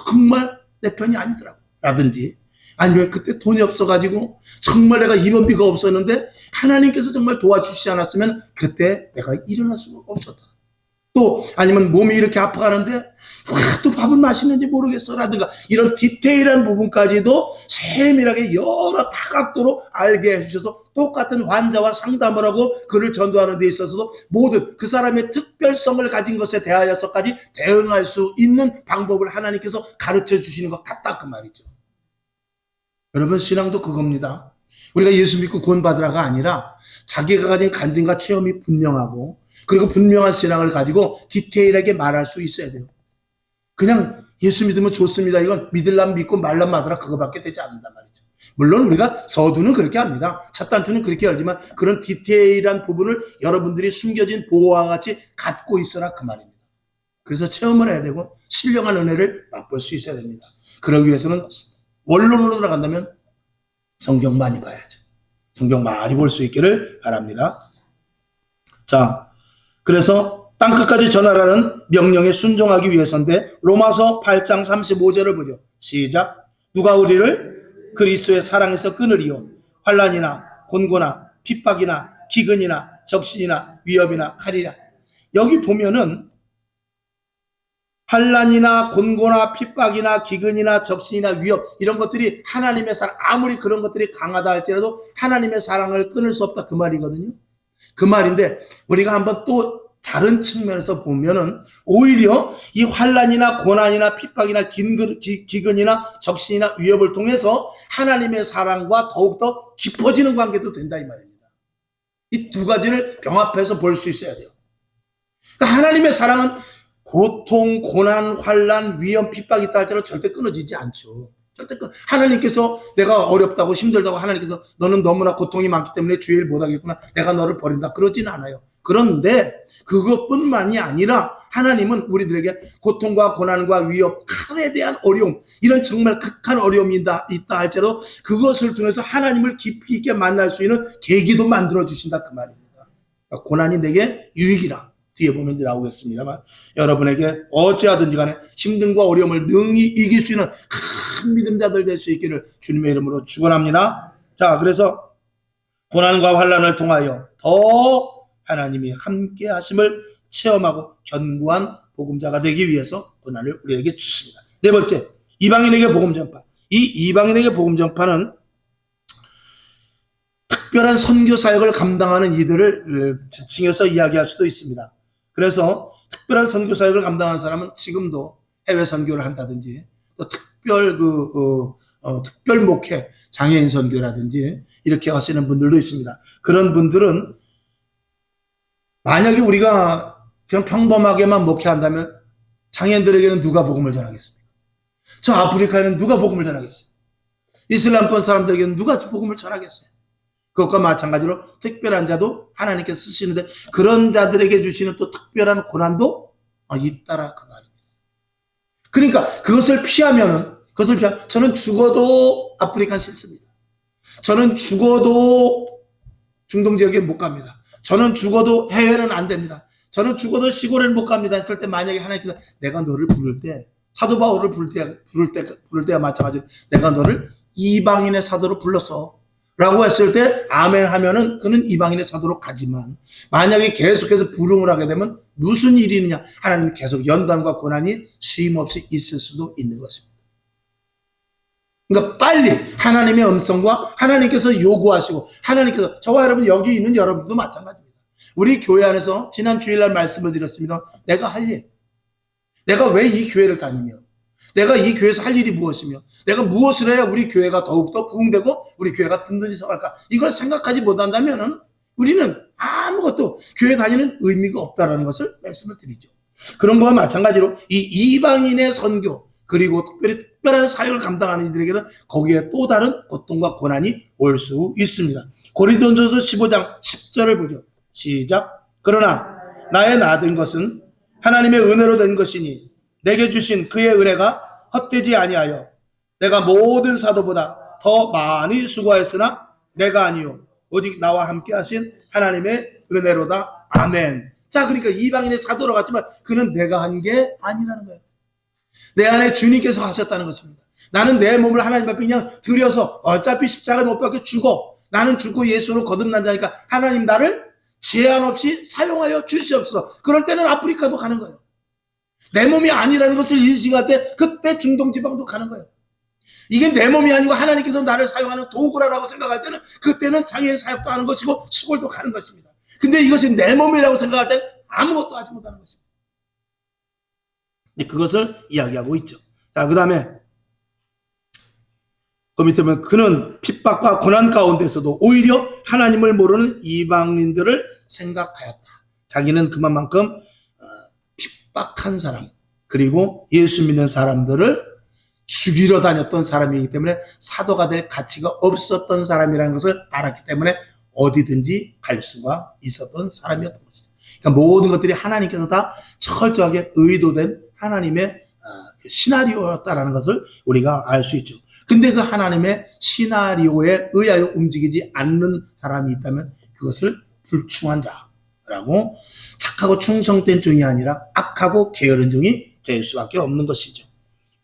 정말 내 편이 아니더라고 라든지 아니면 그때 돈이 없어가지고 정말 내가 입원비가 없었는데 하나님께서 정말 도와주시지 않았으면 그때 내가 일어날 수가 없었다. 또 아니면 몸이 이렇게 아파가는데 또 밥은 맛있는지 모르겠어 라든가 이런 디테일한 부분까지도 세밀하게 여러 다각도로 알게 해주셔서 똑같은 환자와 상담을 하고 그를 전도하는 데 있어서도 모든 그 사람의 특별성을 가진 것에 대하여서까지 대응할 수 있는 방법을 하나님께서 가르쳐 주시는 것 같다 그 말이죠. 여러분 신앙도 그겁니다. 우리가 예수 믿고 구원받으라가 아니라 자기가 가진 간증과 체험이 분명하고 그리고 분명한 신앙을 가지고 디테일하게 말할 수 있어야 돼요. 그냥 예수 믿으면 좋습니다. 이건 믿으려면 믿고 말라면 마더라. 그거밖에 되지 않는단 말이죠. 물론 우리가 서두는 그렇게 합니다. 첫 단추는 그렇게 열지만 그런 디테일한 부분을 여러분들이 숨겨진 보화와 같이 갖고 있어라 그 말입니다. 그래서 체험을 해야 되고 신령한 은혜를 맛볼 수 있어야 됩니다. 그러기 위해서는 원론으로 들어간다면 성경 많이 봐야죠. 성경 많이 볼 수 있기를 바랍니다. 자, 그래서 땅끝까지 전하라는 명령에 순종하기 위해서인데 로마서 8장 35절을 보죠. 시작. 누가 우리를 그리스도의 사랑에서 끊으리요. 환난이나 곤고나 핍박이나 기근이나 적신이나 위협이나 칼이나. 여기 보면은 환난이나 곤고나 핍박이나 기근이나 적신이나 위협 이런 것들이 하나님의 사랑, 아무리 그런 것들이 강하다 할지라도 하나님의 사랑을 끊을 수 없다 그 말이거든요. 그 말인데 우리가 한번 또 다른 측면에서 보면은 오히려 이 환난이나 고난이나 핍박이나 기근이나 적신이나 위협을 통해서 하나님의 사랑과 더욱더 깊어지는 관계도 된다 이 말입니다. 이 두 가지를 병합해서 볼 수 있어야 돼요. 그러니까 하나님의 사랑은 고통, 고난, 환난, 위험, 핍박이 있다 할지라도 절대 끊어지지 않죠. 절대 하나님께서 내가 어렵다고 힘들다고 하나님께서 너는 너무나 고통이 많기 때문에 주의 일 못하겠구나. 내가 너를 버린다. 그러진 않아요. 그런데 그것뿐만이 아니라 하나님은 우리들에게 고통과 고난과 위협, 칼에 대한 어려움, 이런 정말 극한 어려움이 있다 할지라도 그것을 통해서 하나님을 깊이 있게 만날 수 있는 계기도 만들어주신다 그 말입니다. 그러니까 고난이 내게 유익이라. 뒤에 보면 나오겠습니다만 여러분에게 어찌하든지 간에 힘듦과 어려움을 능히 이길 수 있는 큰 믿음자들 될 수 있기를 주님의 이름으로 축원합니다. 자, 그래서 고난과 환난을 통하여 더 하나님이 함께 하심을 체험하고 견고한 복음자가 되기 위해서 고난을 우리에게 주십니다. 네 번째, 이방인에게 복음 전파. 이 이방인에게 복음 전파는 특별한 선교 사역을 감당하는 이들을 지칭해서 이야기할 수도 있습니다. 그래서 특별한 선교 사역을 감당하는 사람은 지금도 해외 선교를 한다든지 또 특별 목회, 장애인 선교라든지 이렇게 하시는 분들도 있습니다. 그런 분들은 만약에 우리가 그냥 평범하게만 목회한다면 장애인들에게는 누가 복음을 전하겠습니까? 저 아프리카에는 누가 복음을 전하겠어요? 이슬람권 사람들에게는 누가 복음을 전하겠어요? 그것과 마찬가지로 특별한 자도 하나님께서 쓰시는데 그런 자들에게 주시는 또 특별한 고난도 있다라 그 말입니다. 그러니까 그것을 피하면 저는 죽어도 아프리카는 싫습니다. 저는 죽어도 중동 지역에 못 갑니다. 저는 죽어도 해외는 안 됩니다. 저는 죽어도 시골에는 못 갑니다 했을 때 만약에 하나님께서 내가 너를 부를 때 사도 바울을 부를 때와 마찬가지로 내가 너를 이방인의 사도로 불렀어 라고 했을 때 아멘 하면은 그는 이방인의 사도로 가지만 만약에 계속해서 불응을 하게 되면 무슨 일이 있느냐 하나님 계속 연단과 고난이 쉼없이 있을 수도 있는 것입니다. 그러니까 빨리 하나님의 음성과 하나님께서 요구하시고 하나님께서 저와 여러분 여기 있는 여러분도 마찬가지입니다. 우리 교회 안에서 지난 주일날 말씀을 드렸습니다. 내가 할 일, 내가 왜 이 교회를 다니며 내가 이 교회에서 할 일이 무엇이며 내가 무엇을 해야 우리 교회가 더욱더 부흥되고 우리 교회가 든든히 서갈까 이걸 생각하지 못한다면 우리는 아무것도 교회 다니는 의미가 없다는 것을 말씀을 드리죠. 그런 거와 마찬가지로 이 이방인의 선교 그리고 특별한 사역을 감당하는 이들에게는 거기에 또 다른 고통과 고난이 올 수 있습니다. 고린도전서 15장 10절을 보죠. 시작. 그러나 나의 나된 것은 하나님의 은혜로 된 것이니 내게 주신 그의 은혜가 헛되지 아니하여 내가 모든 사도보다 더 많이 수고하였으나 내가 아니요 오직 나와 함께 하신 하나님의 은혜로다. 아멘. 자, 그러니까 이방인의 사도로 갔지만 그는 내가 한 게 아니라는 거예요. 내 안에 주님께서 하셨다는 것입니다. 나는 내 몸을 하나님 앞에 그냥 들여서 어차피 십자가에 못 박혀 죽어. 나는 죽고 예수로 거듭난 자니까 하나님 나를 제한 없이 사용하여 주시옵소서. 그럴 때는 아프리카도 가는 거예요. 내 몸이 아니라는 것을 인식할 때 그때 중동 지방도 가는 거예요. 이게 내 몸이 아니고 하나님께서 나를 사용하는 도구라고 생각할 때는 그때는 장애인 사역도 하는 것이고 시골도 가는 것입니다. 근데 이것이 내 몸이라고 생각할 때 아무것도 하지 못하는 것입니다. 그것을 이야기하고 있죠. 자, 그 다음에 그 밑에 보면 그는 핍박과 고난 가운데서도 오히려 하나님을 모르는 이방인들을 생각하였다. 자기는 그만큼 핍박한 사람, 그리고 예수 믿는 사람들을 죽이러 다녔던 사람이기 때문에 사도가 될 가치가 없었던 사람이라는 것을 알았기 때문에 어디든지 갈 수가 있었던 사람이었던 것이죠. 그러니까 모든 것들이 하나님께서 다 철저하게 의도된 하나님의 시나리오였다라는 것을 우리가 알 수 있죠. 근데 그 하나님의 시나리오에 의하여 움직이지 않는 사람이 있다면 그것을 불충한 자라고, 착하고 충성된 종이 아니라 악하고 게으른 종이 될 수밖에 없는 것이죠.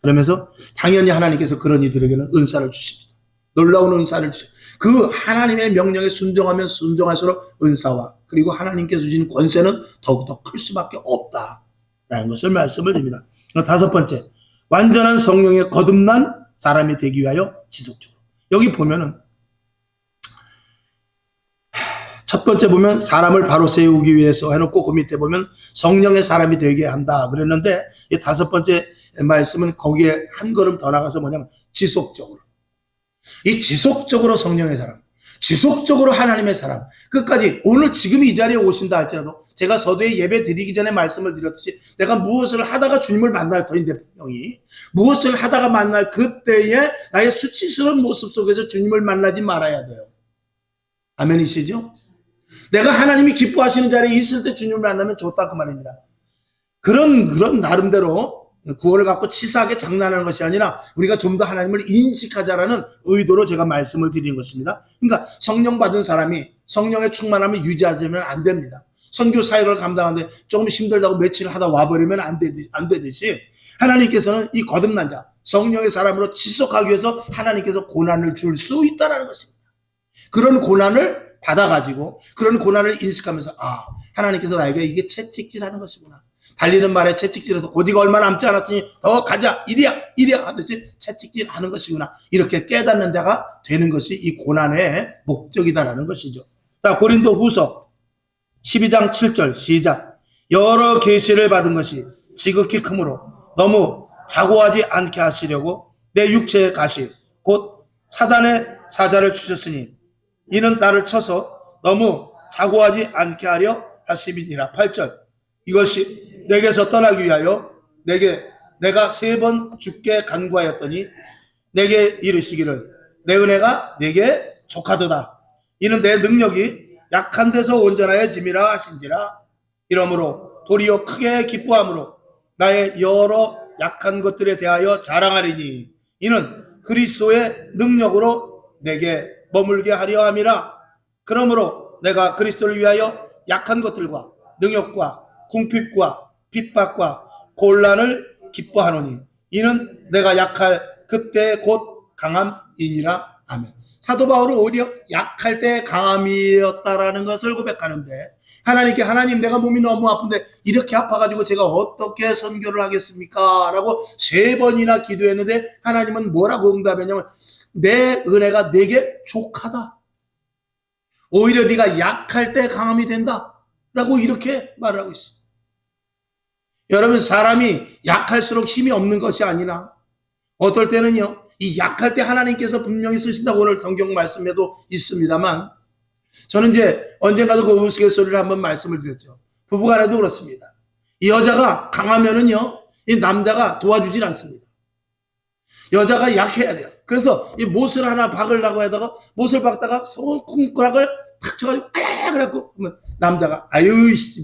그러면서 당연히 하나님께서 그런 이들에게는 은사를 주십니다. 놀라운 은사를 주십니다. 그 하나님의 명령에 순종하면 순종할수록 은사와 그리고 하나님께서 주신 권세는 더욱더 클 수밖에 없다라는 것을 말씀을 드립니다. 다섯 번째, 완전한 성령에 거듭난 사람이 되기 위하여 지속적으로. 여기 보면은 첫 번째 보면 사람을 바로 세우기 위해서 해놓고 그 밑에 보면 성령의 사람이 되게 한다 그랬는데, 이 다섯 번째 말씀은 거기에 한 걸음 더 나가서 뭐냐면 지속적으로. 이 지속적으로 성령의 사람, 지속적으로 하나님의 사람, 끝까지 오늘 지금 이 자리에 오신다 할지라도 제가 서두에 예배 드리기 전에 말씀을 드렸듯이 내가 무엇을 하다가 주님을 만날 터인데 분명히 무엇을 하다가 만날 그때에 나의 수치스러운 모습 속에서 주님을 만나지 말아야 돼요. 아멘이시죠? 내가 하나님이 기뻐하시는 자리에 있을 때 주님을 만나면 좋다 그 말입니다. 그런 나름대로 구원을 갖고 치사하게 장난하는 것이 아니라 우리가 좀 더 하나님을 인식하자라는 의도로 제가 말씀을 드린 것입니다. 그러니까 성령 받은 사람이 성령의 충만함을 유지하자면 안 됩니다. 선교 사역을 감당하는데 조금 힘들다고 며칠 하다 와버리면 안 되듯이 하나님께서는 이 거듭난 자, 성령의 사람으로 지속하기 위해서 하나님께서 고난을 줄 수 있다는 것입니다. 그런 고난을 받아가지고 그런 고난을 인식하면서 하나님께서 나에게 이게 채찍질하는 것이구나. 달리는 말에 채찍질해서 고지가 얼마 남지 않았으니 더 가자, 이리야 하듯이 채찍질하는 것이구나. 이렇게 깨닫는 자가 되는 것이 이 고난의 목적이다라는 것이죠. 자, 고린도 후서 12장 7절 시작. 여러 계시를 받은 것이 지극히 크므로 너무 자고하지 않게 하시려고 내 육체의 가시 곧 사단의 사자를 주셨으니 이는 나를 쳐서 너무 자고하지 않게 하려 하심이니라. 8절. 이것이 내게서 떠나기 위하여 내가 3번 죽게 간구하였더니 내게 이르시기를 내 은혜가 내게 족하도다. 이는 내 능력이 약한 데서 온전하여 짐이라 하신지라. 이러므로 도리어 크게 기뻐함으로 나의 여러 약한 것들에 대하여 자랑하리니 이는 그리스도의 능력으로 내게 머물게 하려 함이라. 그러므로 내가 그리스도를 위하여 약한 것들과 능욕과 궁핍과 핍박과 곤란을 기뻐하노니 이는 내가 약할 그때 곧 강함이니라. 아멘. 사도 바울은 오히려 약할 때 강함이었다라는 것을 고백하는데, 하나님께 하나님 내가 몸이 너무 아픈데 이렇게 아파가지고 제가 어떻게 선교를 하겠습니까? 라고 3번이나 기도했는데 하나님은 뭐라고 응답했냐면 내 은혜가 내게 족하다. 오히려 네가 약할 때 강함이 된다 라고 이렇게 말을 하고 있습니다. 여러분, 사람이 약할수록 힘이 없는 것이 아니라 어떨 때는요, 이 약할 때 하나님께서 분명히 쓰신다고 오늘 성경 말씀에도 있습니다만, 저는 이제 언젠가도 그 우스갯소리를 한번 말씀을 드렸죠. 부부간에도 그렇습니다. 이 여자가 강하면은요, 이 남자가 도와주질 않습니다. 여자가 약해야 돼요. 그래서 이 못을 하나 박으려고 하다가 못을 박다가 손가락을 탁 쳐가지고 그래갖고 남자가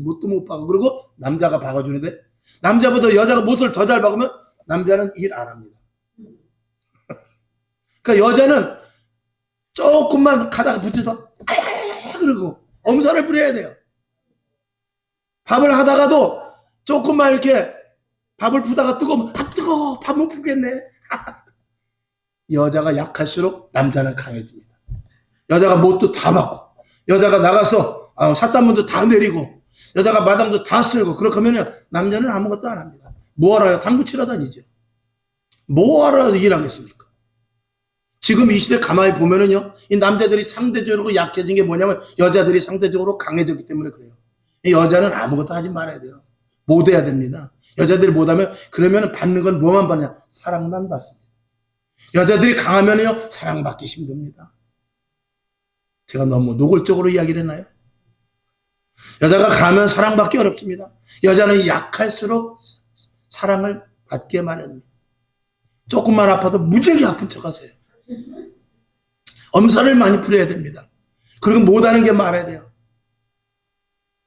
못도 못 박아. 그러고 남자가 박아주는데, 남자보다 여자가 못을 더 잘 박으면 남자는 일 안 합니다. 그러니까 여자는 조금만 가다가 붙여서 그러고 엄살을 부려야 돼요. 밥을 하다가도 조금만 이렇게 밥을 푸다가 뜨거우면 뜨거워, 밥 못 푸겠네. 여자가 약할수록 남자는 강해집니다. 여자가 못도 다 받고, 여자가 나가서 삿단문도 다 내리고, 여자가 마당도 다 쓸고, 그렇게 하면 남자는 아무것도 안 합니다. 뭐하러 당구 치러 다니죠. 뭐하러 일하겠습니까? 지금 이 시대 가만히 보면은요, 이 남자들이 상대적으로 약해진 게 뭐냐면 여자들이 상대적으로 강해졌기 때문에 그래요. 이 여자는 아무것도 하지 말아야 돼요. 못해야 됩니다. 여자들이 못하면 그러면 받는 건 뭐만 받냐? 사랑만 받습니다. 여자들이 강하면요, 사랑받기 힘듭니다. 제가 너무 노골적으로 이야기를 했나요? 여자가 가면 사랑받기 어렵습니다. 여자는 약할수록 사랑을 받기에 마련입니다. 조금만 아파도 무지하게 아픈 척 하세요. 엄살을 많이 부려야 됩니다. 그리고 못하는 게 말해야 돼요.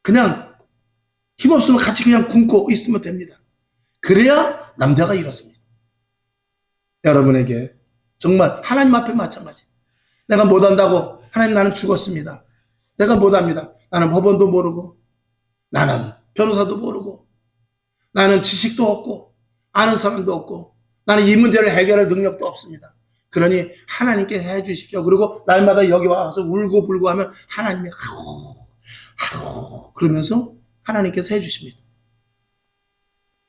그냥 힘없으면 같이 그냥 굶고 있으면 됩니다. 그래야 남자가 이렇습니다. 여러분에게 정말 하나님 앞에 마찬가지. 내가 못한다고 하나님 나는 죽었습니다. 내가 못합니다. 나는 법원도 모르고 나는 변호사도 모르고 나는 지식도 없고 아는 사람도 없고 나는 이 문제를 해결할 능력도 없습니다. 그러니 하나님께 해주십시오. 그리고 날마다 여기 와서 울고 불고 하면 하나님이 하고 그러면서 하나님께서 해주십니다.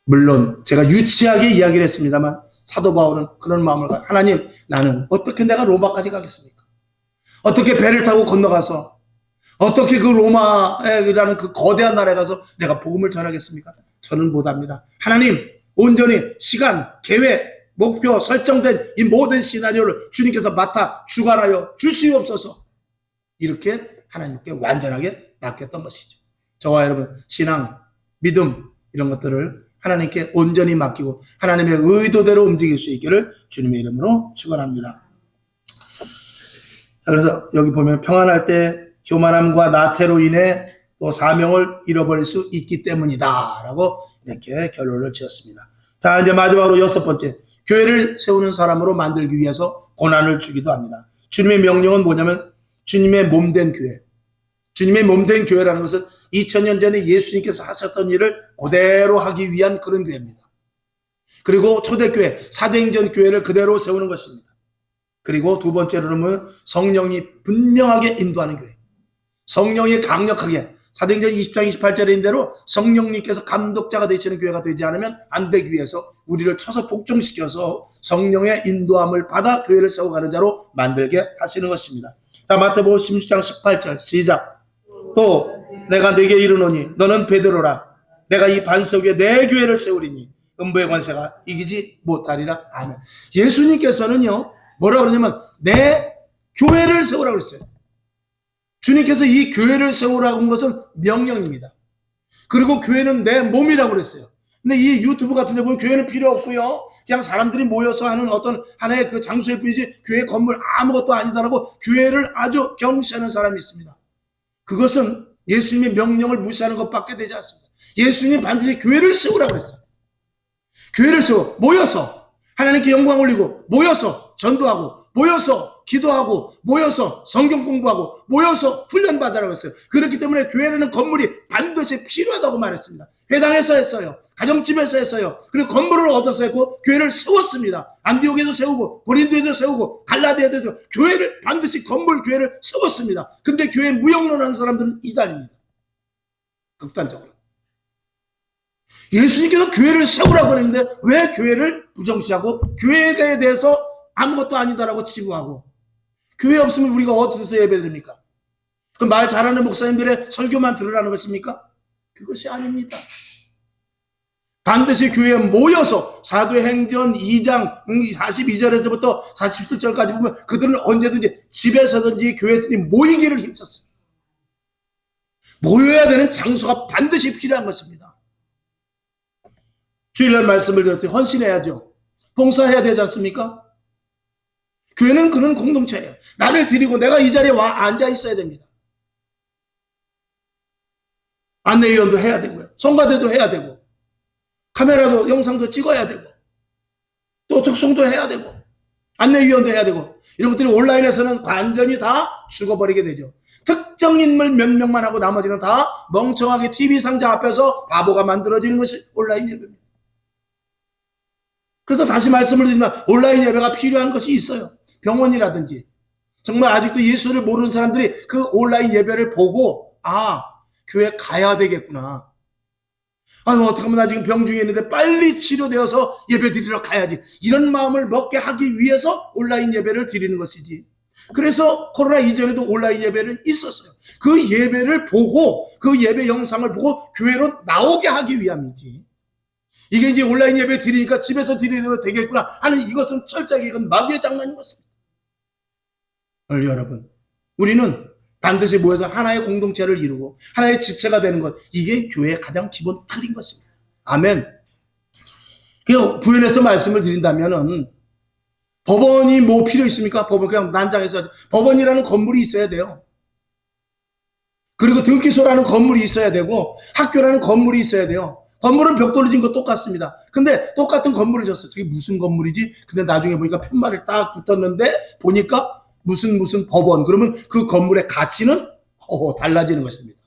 물론 제가 유치하게 이야기를 했습니다만 사도 바울은 그런 마음을 가요. 하나님, 나는 어떻게 내가 로마까지 가겠습니까? 어떻게 배를 타고 건너가서 어떻게 그 로마라는 그 거대한 나라에 가서 내가 복음을 전하겠습니까? 저는 못합니다. 하나님, 온전히 시간, 계획, 목표, 설정된 이 모든 시나리오를 주님께서 맡아 주관하여 주시옵소서. 이렇게 하나님께 완전하게 맡겼던 것이죠. 저와 여러분, 신앙, 믿음 이런 것들을 하나님께 온전히 맡기고 하나님의 의도대로 움직일 수 있기를 주님의 이름으로 축원합니다. 그래서 여기 보면 평안할 때 교만함과 나태로 인해 또 사명을 잃어버릴 수 있기 때문이다 라고 이렇게 결론을 지었습니다. 자, 이제 마지막으로 6번째, 교회를 세우는 사람으로 만들기 위해서 고난을 주기도 합니다. 주님의 명령은 뭐냐면 주님의 몸된 교회. 주님의 몸된 교회라는 것은 2000년 전에 예수님께서 하셨던 일을 그대로 하기 위한 그런 교회입니다. 그리고 초대교회, 사도행전 교회를 그대로 세우는 것입니다. 그리고 두 번째로는 성령이 분명하게 인도하는 교회. 성령이 강력하게, 사도행전 20장 28절인 대로 성령님께서 감독자가 되시는 교회가 되지 않으면 안 되기 위해서 우리를 쳐서 복종시켜서 성령의 인도함을 받아 교회를 세워가는 자로 만들게 하시는 것입니다. 자, 마태복음 16장 18절 시작. 또 내가 네게 이르노니 너는 베드로라. 내가 이 반석 위에 내 교회를 세우리니 음부의 권세가 이기지 못하리라. 아멘. 예수님께서는요 뭐라 그러냐면 내 교회를 세우라고 그랬어요. 주님께서 이 교회를 세우라고 한 것은 명령입니다. 그리고 교회는 내 몸이라고 그랬어요. 근데 이 유튜브 같은 데 보면 교회는 필요 없고요. 그냥 사람들이 모여서 하는 어떤 하나의 그 장소일 뿐이지 교회 건물 아무것도 아니다라고 교회를 아주 경시하는 사람이 있습니다. 그것은 예수님의 명령을 무시하는 것밖에 되지 않습니다. 예수님이 반드시 교회를 세우라고 그랬어요. 교회를 세워 모여서 하나님께 영광 올리고 모여서 전도하고 모여서 기도하고 모여서 성경 공부하고 모여서 훈련받으라고 했어요. 그렇기 때문에 교회라는 건물이 반드시 필요하다고 말했습니다. 회당에서 했어요. 가정집에서 했어요. 그리고 건물을 얻어서 했고 교회를 세웠습니다. 안디옥에도 세우고 고린도에도 세우고 갈라디아에도 세우고 교회를 반드시 건물 교회를 세웠습니다. 근데 교회 무용론하는 사람들은 이단입니다. 극단적으로. 예수님께서 교회를 세우라고 그랬는데 왜 교회를 부정시하고 교회에 대해서 아무것도 아니다라고 치부하고 교회 없으면 우리가 어디서 예배드립니까? 그 말 잘하는 목사님들의 설교만 들으라는 것입니까? 그것이 아닙니다. 반드시 교회에 모여서 사도행전 2장 42절에서부터 47절까지 보면 그들은 언제든지 집에서든지 교회에서든지 모이기를 힘썼어요. 모여야 되는 장소가 반드시 필요한 것입니다. 주일날 말씀을 들을 때 헌신해야죠. 봉사해야 되지 않습니까? 교회는 그런 공동체예요. 나를 드리고 내가 이 자리에 와 앉아 있어야 됩니다. 안내위원도 해야 되고요. 성가대도 해야 되고 카메라도 영상도 찍어야 되고 또 특송도 해야 되고 안내위원도 해야 되고 이런 것들이 온라인에서는 완전히 다 죽어버리게 되죠. 특정 인물 몇 명만 하고 나머지는 다 멍청하게 TV 상자 앞에서 바보가 만들어지는 것이 온라인 예배입니다. 그래서 다시 말씀을 드리지만 온라인 예배가 필요한 것이 있어요. 병원이라든지 정말 아직도 예수를 모르는 사람들이 그 온라인 예배를 보고 교회 가야 되겠구나. 어떻게 하면 나 지금 병 중에 있는데 빨리 치료되어서 예배 드리러 가야지. 이런 마음을 먹게 하기 위해서 온라인 예배를 드리는 것이지. 그래서 코로나 이전에도 온라인 예배는 있었어요. 그 예배를 보고 그 예배 영상을 보고 교회로 나오게 하기 위함이지. 이게 이제 온라인 예배 드리니까 집에서 드리도 되겠구나 하는 이것은 철저하게 이건 마귀의 장난인 것입니다. 여러분, 우리는 반드시 모여서 하나의 공동체를 이루고 하나의 지체가 되는 것, 이게 교회의 가장 기본 틀인 것입니다. 아멘. 그 부연해서 말씀을 드린다면은, 법원이 뭐 필요 있습니까? 법원 그냥 난장에서 법원이라는 건물이 있어야 돼요. 그리고 등기소라는 건물이 있어야 되고 학교라는 건물이 있어야 돼요. 건물은 벽돌로 진 거 똑같습니다. 근데 똑같은 건물을 졌어요. 저게 무슨 건물이지? 근데 나중에 보니까 편말을 딱 붙었는데 보니까 무슨 법원. 그러면 그 건물의 가치는 달라지는 것입니다.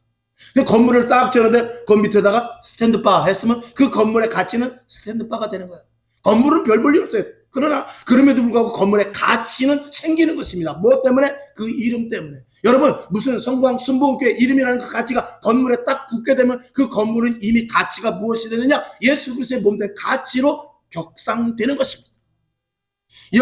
근데 건물을 딱 지었는데 그 밑에다가 스탠드바 했으면 그 건물의 가치는 스탠드바가 되는 거예요. 건물은 별 볼일 없어요. 그러나 그럼에도 불구하고 건물의 가치는 생기는 것입니다. 뭐 때문에? 그 이름 때문에. 여러분, 무슨 성광 순복음교회 이름이라는 그 가치가 건물에 딱 붙게 되면 그 건물은 이미 가치가 무엇이 되느냐? 예수 그리스도의 몸된 가치로 격상되는 것입니다.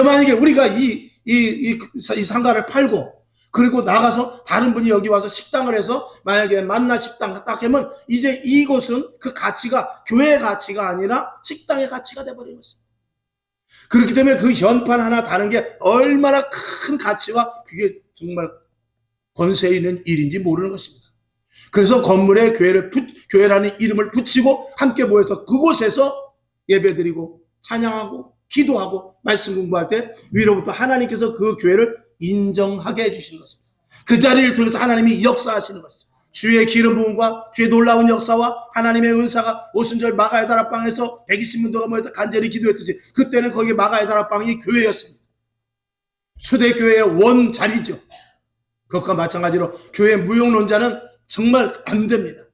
만약에 우리가 이 상가를 팔고 그리고 나가서 다른 분이 여기 와서 식당을 해서 만약에 만나 식당 딱 하면 이제 이곳은 그 가치가 교회의 가치가 아니라 식당의 가치가 돼버리는 것입니다. 그렇기 때문에 그 현판 하나 다는 게 얼마나 큰 가치와 그게 정말 권세 있는 일인지 모르는 것입니다. 그래서 건물에 교회라는 이름을 붙이고 함께 모여서 그곳에서 예배드리고 찬양하고 기도하고 말씀 공부할 때 위로부터 하나님께서 그 교회를 인정하게 해주시는 것입니다. 그 자리를 통해서 하나님이 역사하시는 것이죠. 주의 기름 부음과 주의 놀라운 역사와 하나님의 은사가 오순절 마가의 다락방에서 120문도가 모여서 간절히 기도했듯이 그때는 거기 마가의 다락방이 교회였습니다. 초대교회의 원자리죠. 그것과 마찬가지로 교회 무용론자는 정말 안 됩니다.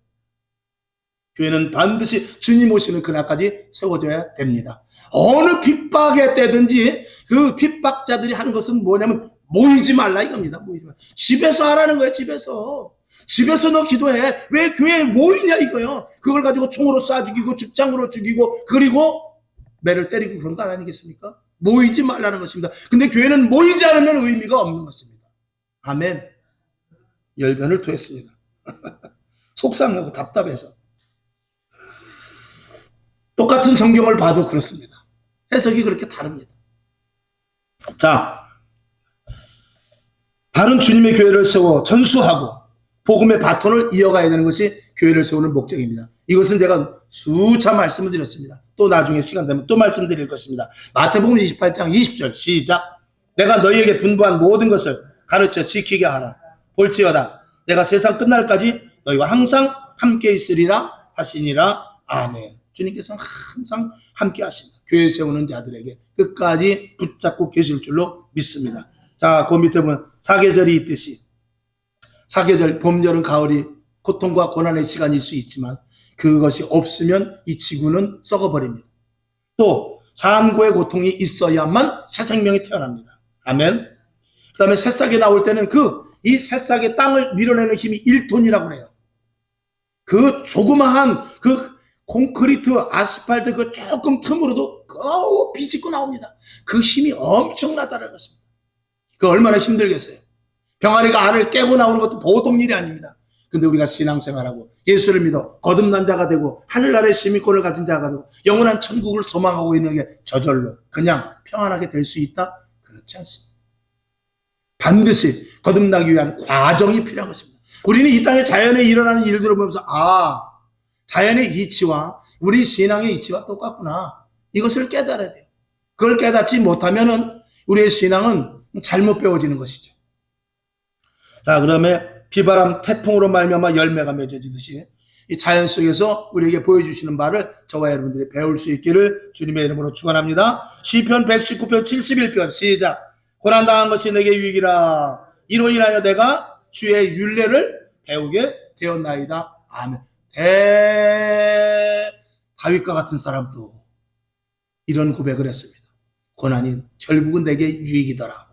교회는 반드시 주님 오시는 그날까지 세워져야 됩니다. 어느 핍박의 때든지 그 핍박자들이 하는 것은 뭐냐면 모이지 말라 이겁니다. 모이지 말라. 집에서 하라는 거예요. 집에서 너 기도해. 왜 교회에 모이냐 이거요. 그걸 가지고 총으로 쏴 죽이고 죽장으로 죽이고 그리고 매를 때리고 그런 거 아니겠습니까? 모이지 말라는 것입니다. 근데 교회는 모이지 않으면 의미가 없는 것입니다. 아멘. 열변을 토했습니다. 속상하고 답답해서. 똑같은 성경을 봐도 그렇습니다. 해석이 그렇게 다릅니다. 자, 바른 주님의 교회를 세워 전수하고 복음의 바톤을 이어가야 되는 것이 교회를 세우는 목적입니다. 이것은 제가 수차 말씀을 드렸습니다. 또 나중에 시간 되면 또 말씀드릴 것입니다. 마태복음 28장 20절 시작. 내가 너희에게 분부한 모든 것을 가르쳐 지키게 하라. 볼지어다 내가 세상 끝날까지 너희와 항상 함께 있으리라 하시니라. 아멘. 주님께서는 항상 함께 하십니다. 교회 세우는 자들에게 끝까지 붙잡고 계실 줄로 믿습니다. 자, 그 밑에 보면 사계절이 있듯이 사계절, 봄, 여름, 가을이 고통과 고난의 시간일 수 있지만 그것이 없으면 이 지구는 썩어버립니다. 또 산고의 고통이 있어야만 새 생명이 태어납니다. 아멘. 그 다음에 새싹이 나올 때는 이 새싹의 땅을 밀어내는 힘이 1톤이라고 해요. 그 조그마한 콘크리트, 아스팔트 그 조금 틈으로도 비집고 나옵니다. 그 힘이 엄청나다는 것입니다. 그 얼마나 힘들겠어요. 병아리가 알을 깨고 나오는 것도 보통 일이 아닙니다. 근데 우리가 신앙생활하고 예수를 믿어 거듭난 자가 되고 하늘나라의 시민권을 가진 자가 되고 영원한 천국을 소망하고 있는 게 저절로 그냥 평안하게 될 수 있다? 그렇지 않습니다. 반드시 거듭나기 위한 과정이 필요한 것입니다. 우리는 이 땅에 자연에 일어나는 일들을 보면서 자연의 이치와 우리 신앙의 이치와 똑같구나. 이것을 깨달아야 돼요. 그걸 깨닫지 못하면은 우리의 신앙은 잘못 배워지는 것이죠. 자, 그다음에 비바람, 태풍으로 말미암아 열매가 맺어지듯이 이 자연 속에서 우리에게 보여주시는 바를 저와 여러분들이 배울 수 있기를 주님의 이름으로 축원합니다. 시편 119편 71편 시작. 고난당한 것이 내게 유익이라. 이로 인하여 내가 주의 율례를 배우게 되었나이다. 아멘. 다윗과 같은 사람도 이런 고백을 했습니다. 고난이 결국은 내게 유익이더라.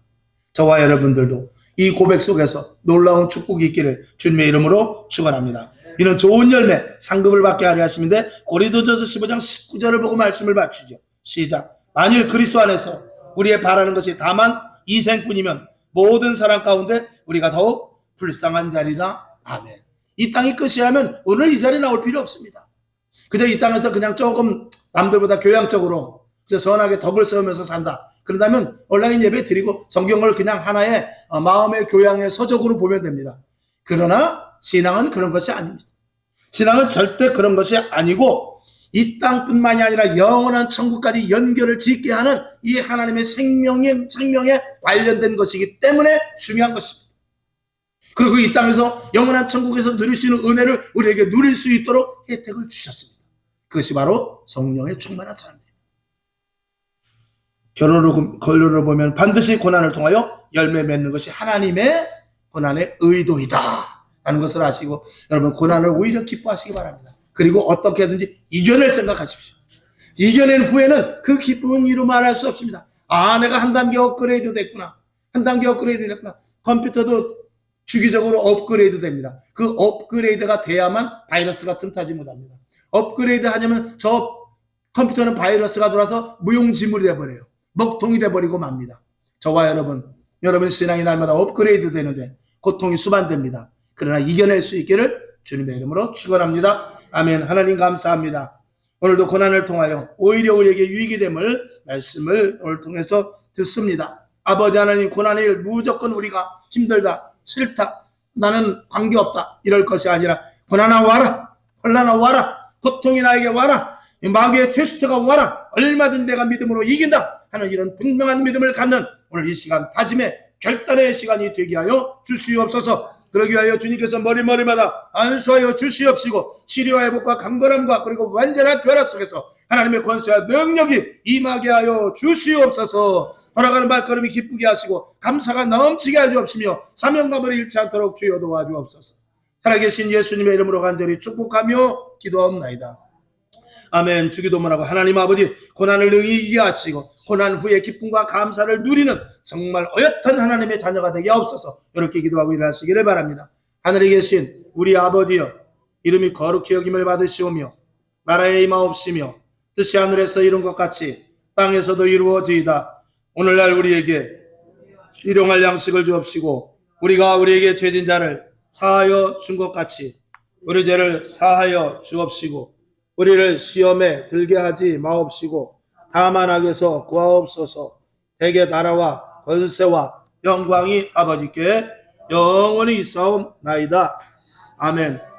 저와 여러분들도 이 고백 속에서 놀라운 축복이 있기를 주님의 이름으로 축원합니다. 이는 좋은 열매 상급을 받게 하려 하심인데 고린도전서 15장 19절을 보고 말씀을 맞추죠. 시작. 만일 그리스도 안에서 우리의 바라는 것이 다만 이 생뿐이면 모든 사람 가운데 우리가 더욱 불쌍한 자리라. 아멘. 이 땅이 끝이라면 오늘 이 자리에 나올 필요 없습니다. 그저 이 땅에서 그냥 조금 남들보다 교양적으로 선하게 덕을 세우면서 산다. 그런다면 온라인 예배 드리고 성경을 그냥 하나의 마음의 교양의 서적으로 보면 됩니다. 그러나 신앙은 그런 것이 아닙니다. 신앙은 절대 그런 것이 아니고 이 땅뿐만이 아니라 영원한 천국까지 연결을 짓게 하는 이 하나님의 생명에 관련된 것이기 때문에 중요한 것입니다. 그리고 이 땅에서 영원한 천국에서 누릴 수 있는 은혜를 우리에게 누릴 수 있도록 혜택을 주셨습니다. 그것이 바로 성령의 충만한 사람입니다. 결론으로 보면 반드시 고난을 통하여 열매 맺는 것이 하나님의 고난의 의도이다 라는 것을 아시고 여러분 고난을 오히려 기뻐하시기 바랍니다. 그리고 어떻게든지 이겨낼 생각하십시오. 이겨낸 후에는 그 기쁨은 이루 말할 수 없습니다. 아, 내가 한 단계 업그레이드 됐구나. 한 단계 업그레이드 됐구나. 컴퓨터도 주기적으로 업그레이드 됩니다. 그 업그레이드가 돼야만 바이러스가 틈타지 못합니다. 업그레이드 하냐면 저 컴퓨터는 바이러스가 들어와서 무용지물이 돼버려요. 먹통이 돼버리고 맙니다. 저와 여러분 신앙이 날마다 업그레이드 되는데 고통이 수반됩니다. 그러나 이겨낼 수 있기를 주님의 이름으로 축원합니다. 아멘. 하나님 감사합니다. 오늘도 고난을 통하여 오히려 우리에게 유익이 됨을 말씀을 오늘 통해서 듣습니다. 아버지 하나님, 고난의 일 무조건 우리가 힘들다, 싫다, 나는 관계없다 이럴 것이 아니라 고난아 와라, 혼란아 와라, 고통이 나에게 와라, 마귀의 테스트가 와라, 얼마든 내가 믿음으로 이긴다 하는 이런 분명한 믿음을 갖는 오늘 이 시간 다짐의 결단의 시간이 되게 하여 주시옵소서. 그러기 위하여 주님께서 머리마다 안수하여 주시옵시고 치료와 회복과 강건함과 그리고 완전한 변화 속에서 하나님의 권세와 능력이 임하게 하여 주시옵소서. 돌아가는 발걸음이 기쁘게 하시고 감사가 넘치게 하여 주옵시며 사명감을 잃지 않도록 주여 도와주옵소서. 살아계신 예수님의 이름으로 간절히 축복하며 기도하옵나이다. 아멘. 주기도문하고 하나님 아버지, 고난을 능히 이기게 하시고 고난 후에 기쁨과 감사를 누리는 정말 어엿한 하나님의 자녀가 되게 하옵소서. 이렇게 기도하고 일어나시기를 바랍니다. 하늘에 계신 우리 아버지여, 이름이 거룩히 여김을 받으시오며 나라의 임하옵시며 뜻이 하늘에서 이룬 것 같이 땅에서도 이루어지이다. 오늘날 우리에게 일용할 양식을 주옵시고 우리가 우리에게 죄진 자를 사하여 준 것 같이 우리 죄를 사하여 주옵시고 우리를 시험에 들게 하지 마옵시고 다만 악에서 구하옵소서. 대개 나라와 권세와 영광이 아버지께 영원히 있사옵나이다. 아멘.